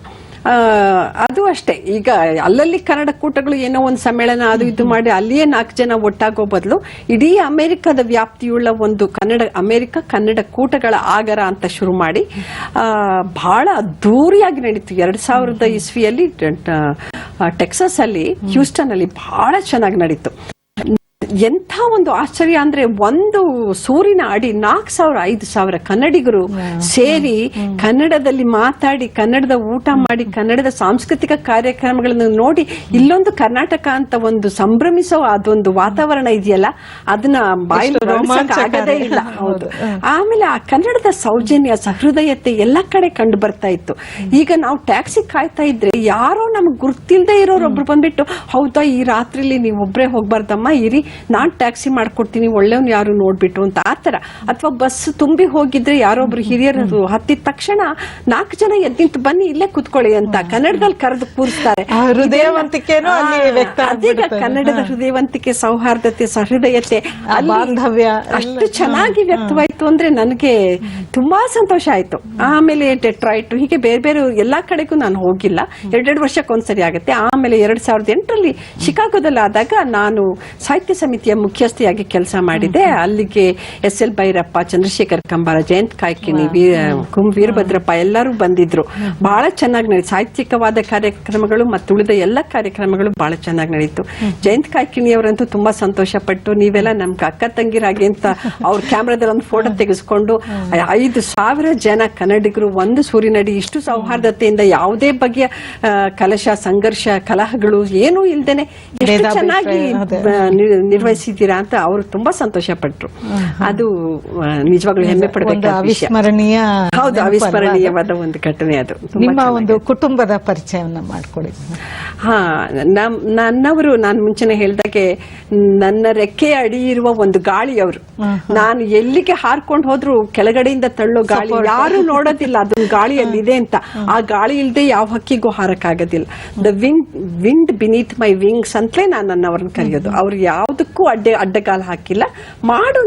ಅದು ಅಷ್ಟೇ. ಈಗ ಅಲ್ಲಲ್ಲಿ ಕನ್ನಡ ಕೂಟಗಳು ಏನೋ ಒಂದು ಸಮ್ಮೇಳನ ಅದು ಇದು ಮಾಡಿ ಅಲ್ಲಿಯೇ 4 ಜನ ಒಟ್ಟಾಗೋ ಬದಲು ಇಡೀ ಅಮೆರಿಕದ ವ್ಯಾಪ್ತಿಯುಳ್ಳ ಒಂದು ಅಮೆರಿಕ ಕನ್ನಡ ಕೂಟಗಳ ಆಗರ ಅಂತ ಶುರು ಮಾಡಿ ಬಹಳ ಅದ್ದೂರಿಯಾಗಿ ನಡೀತು. 2000 ಇಸ್ವಿಯಲ್ಲಿ ಟೆಕ್ಸಸ್ ಅಲ್ಲಿ ಹ್ಯೂಸ್ಟನ್ ಅಲ್ಲಿ ಬಹಳ ಚೆನ್ನಾಗಿ ನಡೀತು. ಎಂಥ ಒಂದು ಆಶ್ಚರ್ಯ ಅಂದ್ರೆ ಒಂದು ಸೂರಿನ ಅಡಿ 4,000-5,000 ಕನ್ನಡಿಗರು ಸೇರಿ ಕನ್ನಡದಲ್ಲಿ ಮಾತಾಡಿ, ಕನ್ನಡದ ಊಟ ಮಾಡಿ, ಕನ್ನಡದ ಸಾಂಸ್ಕೃತಿಕ ಕಾರ್ಯಕ್ರಮಗಳನ್ನು ನೋಡಿ, ಇಲ್ಲೊಂದು ಕರ್ನಾಟಕ ಅಂತ ಒಂದು ಸಂಭ್ರಮಿಸೋ ಅದೊಂದು ವಾತಾವರಣ ಇದೆಯಲ್ಲ, ಅದನ್ನ ಬಾಯಲ್ಲಿ ಆಗದೇ ಇಲ್ಲ. ಹೌದು. ಆಮೇಲೆ ಆ ಕನ್ನಡದ ಸೌಜನ್ಯ, ಸಹೃದಯತೆ ಎಲ್ಲ ಕಡೆ ಕಂಡು ಬರ್ತಾ ಇತ್ತು. ಈಗ ನಾವು ಟ್ಯಾಕ್ಸಿ ಕಾಯ್ತಾ ಇದ್ರೆ ಯಾರೋ ನಮ್ಗೆ ಗುರ್ತಿಲ್ದೇ ಇರೋರೊಬ್ರು ಬಂದ್ಬಿಟ್ಟು, ಹೌದಾ ಈ ರಾತ್ರಿಲಿ ನೀವು ಒಬ್ರೇ ಹೋಗ್ಬಾರ್ದಮ್ಮ, ಇರಿ ನಾನ್ ಟ್ಯಾಕ್ಸಿ ಮಾಡ್ಕೊಡ್ತೀನಿ, ಒಳ್ಳೆವ್ನು ಯಾರು ನೋಡ್ಬಿಟ್ಟು ಅಂತ ಆತರ. ಅಥವಾ ಬಸ್ ತುಂಬಿ ಹೋಗಿದ್ರೆ ಯಾರೊಬ್ರು ಹಿರಿಯರು ಹತ್ತಿದ ತಕ್ಷಣ 4 ಜನ ಎದ್ದಿಂತು ಬನ್ನಿ ಇಲ್ಲೇ ಕುತ್ಕೊಳ್ಳಿ ಅಂತ ಕನ್ನಡದಲ್ಲಿ ಕರೆದು ಕೂರಿಸ್ತಾರೆ. ಅದೀಗ ಕನ್ನಡದ ಹೃದಯವಂತಿಕೆ, ಸೌಹಾರ್ದತೆ, ಸಹೃದಯತೆ, ಬಾಂಧವ್ಯ ಅಷ್ಟು ಚೆನ್ನಾಗಿ ವ್ಯಕ್ತವಾಯ್ತು ಅಂದ್ರೆ ನನಗೆ ತುಂಬಾ ಸಂತೋಷ ಆಯ್ತು. ಆಮೇಲೆ ಡೆಟ್ರಾಯ್ಟ್, ಹೀಗೆ ಬೇರೆ ಬೇರೆ ಎಲ್ಲಾ ಕಡೆಗೂ ನಾನು ಹೋಗಿಲ್ಲ, 2 ವರ್ಷಕ್ಕೊಂದ್ಸರಿ ಆಗುತ್ತೆ. ಆಮೇಲೆ 2008ರಲ್ಲಿ ಶಿಕಾಗೋದಲ್ಲಿ ಆದಾಗ ನಾನು ಸಾಹಿತ್ಯ ಸಮಿತಿಯ ಮುಖ್ಯಸ್ಥಿಯಾಗಿ ಕೆಲಸ ಮಾಡಿದೆ. ಅಲ್ಲಿಗೆ SL ಭೈರಪ್ಪ, ಚಂದ್ರಶೇಖರ್ ಕಂಬಾರ, ಜಯಂತ್ ಕಾಯ್ಕಿಣಿ, ವೀರಭದ್ರಪ್ಪ ಎಲ್ಲರೂ ಬಂದಿದ್ರು. ಬಹಳ ಚೆನ್ನಾಗಿ ನಡೀತು. ಸಾಹಿತ್ಯಿಕವಾದ ಕಾರ್ಯಕ್ರಮಗಳು ಮತ್ತು ಉಳಿದ ಎಲ್ಲ ಕಾರ್ಯಕ್ರಮಗಳು ಬಹಳ ಚೆನ್ನಾಗಿ ನಡೀತು. ಜಯಂತ್ ಕಾಯ್ಕಿಣಿ ಅವರಂತೂ ತುಂಬಾ ಸಂತೋಷ ಪಟ್ಟು, ನೀವೆಲ್ಲ ನಮ್ಗೆ ಅಕ್ಕ ತಂಗಿರಾಗಿ ಅಂತ ಅವ್ರ ಕ್ಯಾಮ್ರಾದಲ್ಲಿ ಒಂದು ಫೋಟೋ ತೆಗೆಸ್ಕೊಂಡು 5,000 ಜನ ಕನ್ನಡಿಗರು ಒಂದು ಸೂರಿನಡಿ ಇಷ್ಟು ಸೌಹಾರ್ದತೆಯಿಂದ ಯಾವುದೇ ಬಗೆಯ ಕಲಶ, ಸಂಘರ್ಷ, ಕಲಹಗಳು ಏನೂ ಇಲ್ದೇನೆ ಎಷ್ಟು ಚೆನ್ನಾಗಿ ನಿರ್ವಹಿಸಿದ್ದೀರಾ ಅಂತ ಅವರು ತುಂಬಾ ಸಂತೋಷ ಪಟ್ರು. ಅದು ನಿಜವಾಗ್ಲೂ ಹೆಮ್ಮೆ ಪಡಬೇಕಾದ ವಿಷಯ. ಹೌದು, ಅವಿಸ್ಮರಣೀಯವಾದ ಒಂದು ಘಟನೆ ಅದು. ನಿಮ್ಮ ಒಂದು ಕುಟುಂಬದ ಪರಿಚಯವನ್ನ ಮಾಡ್ಕೊಡಿ. ಹಾ, ನನ್ನವರು ನಾನು ಮುಂಚೆನೆ ಹೇಳ್ದಾಗೆ ನನ್ನ ರೆಕ್ಕೆ ಅಡಿ ಇರುವ ಒಂದು ಗಾಳಿ ಅವರು. ನಾನು ಎಲ್ಲಿಗೆ ಹಾರ್ಕೊಂಡು ಹೋದ್ರು ಕೆಳಗಡೆಯಿಂದ ತಳ್ಳೋ ಗಾಳಿ, ಯಾರು ನೋಡೋದಿಲ್ಲ ಅದೊಂದು ಗಾಳಿಯಲ್ಲಿ ಇದೆ ಅಂತ. ಆ ಗಾಳಿ ಇಲ್ಲದೆ ಯಾವ ಹಕ್ಕಿಗೂ ಹಾರಕ್ಕಾಗೋದಿಲ್ಲ. The wind beneath my wings ಅಂತಲೇ ನಾನು ನನ್ನವ್ರನ್ನ ಕರೆಯೋದು. ಅವ್ರು ಯಾವ್ದಕ್ಕೂ ಅಡ್ಡಗಾಲ ಹಾಕಿಲ್ಲ.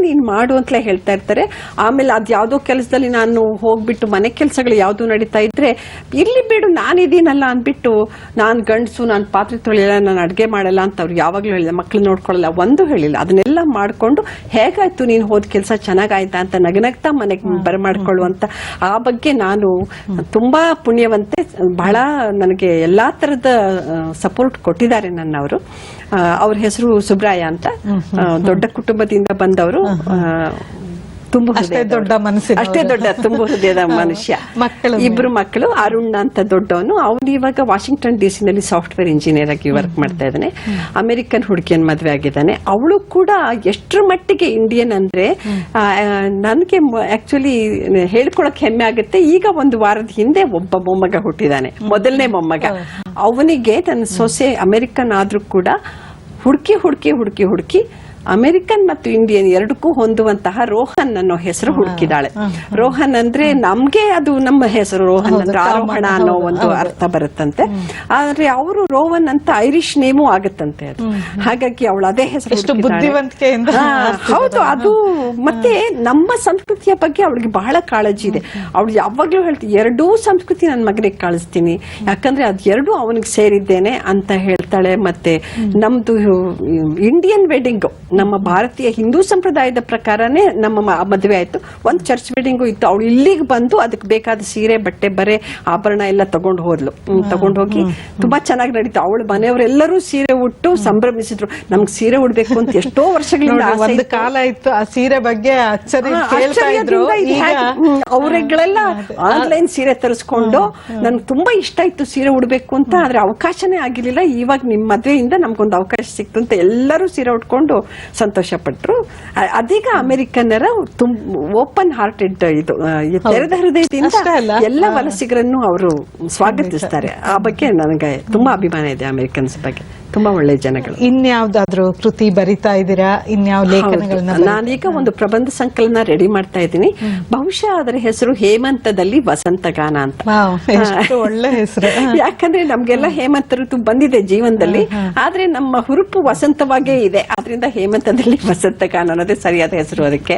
ನೀನ್ ಮಾಡು ಅಂತಲೇ ಹೇಳ್ತಾ ಇರ್ತಾರೆ. ಆಮೇಲೆ ಅದ್ ಯಾವ್ದೋ ಕೆಲಸದಲ್ಲಿ ನಾನು ಹೋಗ್ಬಿಟ್ಟು ಮನೆ ಕೆಲಸಗಳು ಯಾವ್ದು ನಡೀತಾ ಇದ್ರೆ, ಇರ್ಲಿ ಬಿಡು ನಾನಿದೀನಲ್ಲ ಅಂದ್ಬಿಟ್ಟು, ನಾನ್ ಗಂಡಸು, ನಾನು ಪಾತ್ರೆ ತೊಳೆಯಲ್ಲ, ನಾನು ಅಡ್ಗೆ ಮಾಡಲ್ಲ ಅಂತ ಅವ್ರು ಯಾವಾಗ್ಲೂ ಹೇಳಿಲ್ಲ. ಮಕ್ಳು ನೋಡ್ಕೊಳ್ಳಲ್ಲ ಒಂದು ಹೇಳಿಲ್ಲ. ಅದನ್ನೆಲ್ಲ ಮಾಡ್ಕೊಂಡು ಹೇಗಾಯ್ತು ನೀನ್ ಹೋದ್ ಕೆಲಸ ಚೆನ್ನಾಗಾಯ್ತಾ ಅಂತ ನಗನಗ್ತಾ ಮನೆಗೆ ಬರಮಾಡ್ಕೊಳ್ಳುವಂತ ಆ ಬಗ್ಗೆ ನಾನು ತುಂಬಾ ಪುಣ್ಯವಂತೆ. ಬಹಳ ನನಗೆ ಎಲ್ಲಾ ತರದ ಸಪೋರ್ಟ್ ಕೊಟ್ಟಿದ್ದಾರೆ ನನ್ನವರು. ಅವ್ರ ಹೆಸರು ಸುಬ್ರಾಯ ಅಂತ. ದೊಡ್ಡ ಕುಟುಂಬದಿಂದ ಬಂದವರು. ಅಷ್ಟೇ ದೊಡ್ಡ ತುಂಬ ಹೃದಯದ ಮನುಷ್ಯ. ಇಬ್ರು ಮಕ್ಕಳು. ಅರುಣ್ ಅಂತ ದೊಡ್ಡವನು, ಅವನು ಇವಾಗ ವಾಷಿಂಗ್ಟನ್ DC ನಲ್ಲಿ ಸಾಫ್ಟ್ವೇರ್ ಇಂಜಿನಿಯರ್ ಆಗಿ ವರ್ಕ್ ಮಾಡ್ತಾ ಇದ್ದಾನೆ. ಅಮೆರಿಕನ್ ಹುಡುಗಿಯನ್ ಮದ್ವೆ ಆಗಿದ್ದಾನೆ. ಅವಳು ಕೂಡ ಎಷ್ಟರ ಮಟ್ಟಿಗೆ ಇಂಡಿಯನ್ ಅಂದ್ರೆ ನನ್ಗೆ ಆಕ್ಚುಲಿ ಹೇಳ್ಕೊಳಕ್ ಹೆಮ್ಮೆ ಆಗುತ್ತೆ. ಈಗ ಒಂದು ವಾರದ ಹಿಂದೆ ಒಬ್ಬ ಮೊಮ್ಮಗ ಹುಟ್ಟಿದಾನೆ, ಮೊದಲನೇ ಮೊಮ್ಮಗ. ಅವನಿಗೆ ನನ್ನ ಸೊಸೆ ಅಮೆರಿಕನ್ ಆದ್ರೂ ಕೂಡ ಹುಡುಕಿ ಅಮೆರಿಕನ್ ಮತ್ತು ಇಂಡಿಯನ್ ಎರಡಕ್ಕೂ ಹೊಂದುವಂತಹ ರೋಹನ್ ಅನ್ನೋ ಹೆಸರು ಹುಡುಕಿದಾಳೆ. ರೋಹನ್ ಅಂದ್ರೆ ನಮ್ಗೆ ಅದು ನಮ್ಮ ಹೆಸರು, ರೋಹನ್ ಅಂದ್ರೆ ಆರೋಹಣ ಅನ್ನೋ ಒಂದು ಅರ್ಥ ಬರುತ್ತಂತೆ. ಆದ್ರೆ ಅವರು ರೋಹನ್ ಅಂತ ಐರಿಷ್ ನೇಮು ಆಗುತ್ತಂತೆ ಅದು. ಹಾಗಾಗಿ ಅವಳು ಅದೇ ಹೆಸರು. ಹೌದು, ಅದು ಮತ್ತೆ ನಮ್ಮ ಸಂಸ್ಕೃತಿಯ ಬಗ್ಗೆ ಅವಳಿಗೆ ಬಹಳ ಕಾಳಜಿ ಇದೆ. ಅವಳು ಯಾವಾಗ್ಲೂ ಹೇಳ್ತೀವಿ, ಎರಡೂ ಸಂಸ್ಕೃತಿ ನನ್ನ ಮಗನಿಗೆ ಕಳಿಸ್ತೀನಿ, ಯಾಕಂದ್ರೆ ಅದ್ ಎರಡೂ ಅವನಿಗೆ ಸೇರಿದ್ದೇನೆ ಅಂತ ಹೇಳ್ತಾಳೆ. ಮತ್ತೆ ನಮ್ದು ಇಂಡಿಯನ್ ವೆಡ್ಡಿಂಗ್, ನಮ್ಮ ಭಾರತೀಯ ಹಿಂದೂ ಸಂಪ್ರದಾಯದ ಪ್ರಕಾರನೇ ನಮ್ಮ ಮದುವೆ ಆಯ್ತು. ಒಂದು ಚರ್ಚ್ ವೆಡ್ಡಿಂಗು ಇತ್ತು. ಅವಳು ಇಲ್ಲಿಗೆ ಬಂದು ಅದಕ್ಕೆ ಬೇಕಾದ ಸೀರೆ, ಬಟ್ಟೆ, ಬರೆ, ಆಭರಣ ಎಲ್ಲ ತಗೊಂಡು ಹೋಗಿ ತುಂಬಾ ಚೆನ್ನಾಗಿ ನಡೀತು. ಅವಳು ಮನೆಯವರೆಲ್ಲರೂ ಸೀರೆ ಉಟ್ಟು ಸಂಭ್ರಮಿಸಿದ್ರು. ನಮ್ಗೆ ಸೀರೆ ಉಡ್ಬೇಕು ಅಂತ ಎಷ್ಟೋ ವರ್ಷಗಳಿಂದ ಒಂದು ಕಾಲ ಇತ್ತು. ಆ ಸೀರೆ ಬಗ್ಗೆ ಅವರೆಗಳೆಲ್ಲ ಆನ್ಲೈನ್ ಸೀರೆ ತರಿಸ್ಕೊಂಡು ನನ್ಗೆ ತುಂಬಾ ಇಷ್ಟ ಇತ್ತು ಸೀರೆ ಉಡ್ಬೇಕು ಅಂತ. ಆದ್ರೆ ಅವಕಾಶನೇ ಆಗಿರ್ಲಿಲ್ಲ. ಇವಾಗ ನಿಮ್ ಮದ್ವೆಯಿಂದ ನಮ್ಗೊಂದು ಅವಕಾಶ ಸಿಕ್ತು ಅಂತ ಎಲ್ಲರೂ ಸೀರೆ ಉಟ್ಕೊಂಡು ಸಂತೋಷ ಪಟ್ರು. ಅದೀಗ ಅಮೆರಿಕನ್ನರ ಓಪನ್ ಹಾರ್ಟೆಡ್ ಇದು ತೆರೆದ ಹೃದಯದಿಂದ ಎಲ್ಲ ವಲಸಿಗರನ್ನು ಅವರು ಸ್ವಾಗತಿಸ್ತಾರೆ. ಆ ಬಗ್ಗೆ ನನಗೆ ತುಂಬಾ ಅಭಿಮಾನ ಇದೆ ಅಮೆರಿಕನ್ಸ್ ಬಗ್ಗೆ. ತುಂಬಾ ಒಳ್ಳೆ ಜನಗಳು. ಇನ್ಯಾವ್ದಾದ್ರು ಕೃತಿ ಬರಿತಾ ಇದ್ದೀರಾ? ಇನ್ಯಾವ ಲೇಖನಗಳನ್ನ? ನಾನೀಗ ಒಂದು ಪ್ರಬಂಧ ಸಂಕಲನ ರೆಡಿ ಮಾಡ್ತಾ ಇದ್ದೀನಿ. ಬಹುಶಃ ಅದರ ಹೆಸರು ಹೇಮಂತದಲ್ಲಿ ವಸಂತಗಾನ ಅಂತ. ಒಳ್ಳೆ ಹೆಸರು. ಯಾಕಂದ್ರೆ ನಮ್ಗೆಲ್ಲ ಹೇಮಂತ ಋತು ಬಂದಿದೆ ಜೀವನದಲ್ಲಿ, ಆದ್ರೆ ನಮ್ಮ ಹುರುಪು ವಸಂತವಾಗೇ ಇದೆ. ಆದ್ರಿಂದ ಹೇಮಂತದಲ್ಲಿ ವಸಂತಗಾನ ಅನ್ನೋದೇ ಸರಿಯಾದ ಹೆಸರು ಅದಕ್ಕೆ.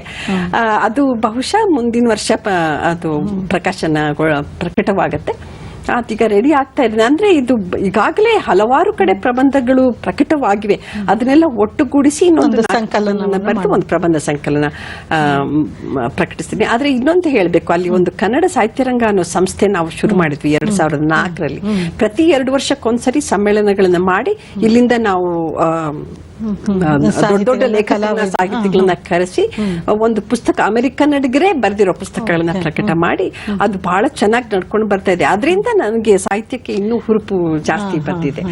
ಅದು ಬಹುಶಃ ಮುಂದಿನ ವರ್ಷ ಅದು ಪ್ರಕಟವಾಗತ್ತೆ. ಈಗ ರೆಡಿ ಆಗ್ತಾ ಇದೆ. ಅಂದ್ರೆ ಇದು ಈಗಾಗಲೇ ಹಲವಾರು ಕಡೆ ಪ್ರಬಂಧಗಳು ಪ್ರಕಟವಾಗಿವೆ. ಅದನ್ನೆಲ್ಲ ಒಟ್ಟುಗೂಡಿಸಿ ಇನ್ನೊಂದು ಸಂಕಲನ ಬರೆದು ಒಂದು ಪ್ರಬಂಧ ಸಂಕಲನ ಪ್ರಕಟಿಸ್ತೀನಿ. ಆದ್ರೆ ಇನ್ನೊಂದು ಹೇಳಬೇಕು, ಅಲ್ಲಿ ಒಂದು ಕನ್ನಡ ಸಾಹಿತ್ಯರಂಗ ಅನ್ನೋ ಸಂಸ್ಥೆ ನಾವು ಶುರು ಮಾಡಿದ್ವಿ 2004ರಲ್ಲಿ. ಪ್ರತಿ 2 ವರ್ಷಕ್ಕೊಂದ್ಸರಿ ಸಮ್ಮೇಳನಗಳನ್ನ ಮಾಡಿ ಇಲ್ಲಿಂದ ನಾವು ದೊಡ್ಡ ದೊಡ್ಡ ಲೇಖನ ಸಾಹಿತಿಗಳನ್ನ ಕರೆಸಿ ಒಂದು ಪುಸ್ತಕ ಅಮೆರಿಕನ್ನಡಿಗರೇ ಬರೆದಿರೋ ಪುಸ್ತಕಗಳನ್ನ ಪ್ರಕಟ ಮಾಡಿ ಅದು ಬಹಳ ಚೆನ್ನಾಗಿ ನಡ್ಕೊಂಡು ಬರ್ತಾ ಇದೆ. ಅದರಿಂದ ನನಗೆ ಸಾಹಿತ್ಯಕ್ಕೆ ಇನ್ನೂ ಹುರುಪು ಜಾಸ್ತಿ ಬಂದಿದೆ.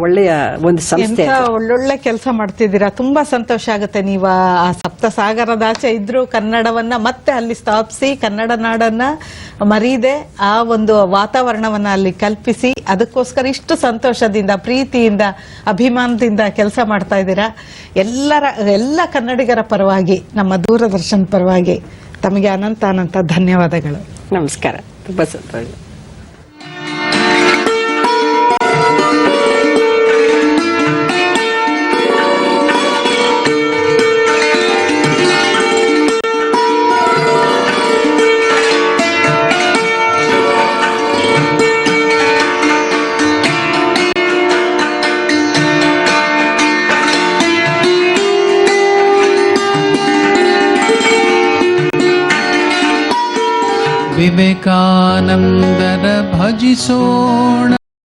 ಒಳ್ಳೆಯ ಒಂದು ಸಂಸ್ಥೆ, ಒಳ್ಳೊಳ್ಳೆ ಕೆಲಸ ಮಾಡ್ತಿದ್ದೀರಾ. ತುಂಬಾ ಸಂತೋಷ ಆಗುತ್ತೆ. ನೀವು ಆ ಸಪ್ತಸಾಗರದಾಚೆ ಇದ್ರು ಕನ್ನಡವನ್ನ ಮತ್ತೆ ಅಲ್ಲಿ ಸ್ಥಾಪಿಸಿ ಕನ್ನಡ ನಾಡನ್ನ ಮರೀದೆ ಆ ಒಂದು ವಾತಾವರಣವನ್ನ ಅಲ್ಲಿ ಕಲ್ಪಿಸಿ ಅದಕ್ಕೋಸ್ಕರ ಇಷ್ಟು ಸಂತೋಷದಿಂದ ಪ್ರೀತಿಯಿಂದ ಅಭಿಮಾನದಿಂದ ಕೆಲಸ ಮಾಡ್ತಾ ಇದ್ದೀರಾ. ಎಲ್ಲ ಕನ್ನಡಿಗರ ಪರವಾಗಿ ನಮ್ಮ ದೂರದರ್ಶನ ಪರವಾಗಿ ತಮಗೆ ಅನಂತ ಧನ್ಯವಾದಗಳು. ನಮಸ್ಕಾರ. ತುಂಬಾ ಸಂತೋಷ. ವಿವೇಕಾನಂದರ ಭಜಿಸೋಣ.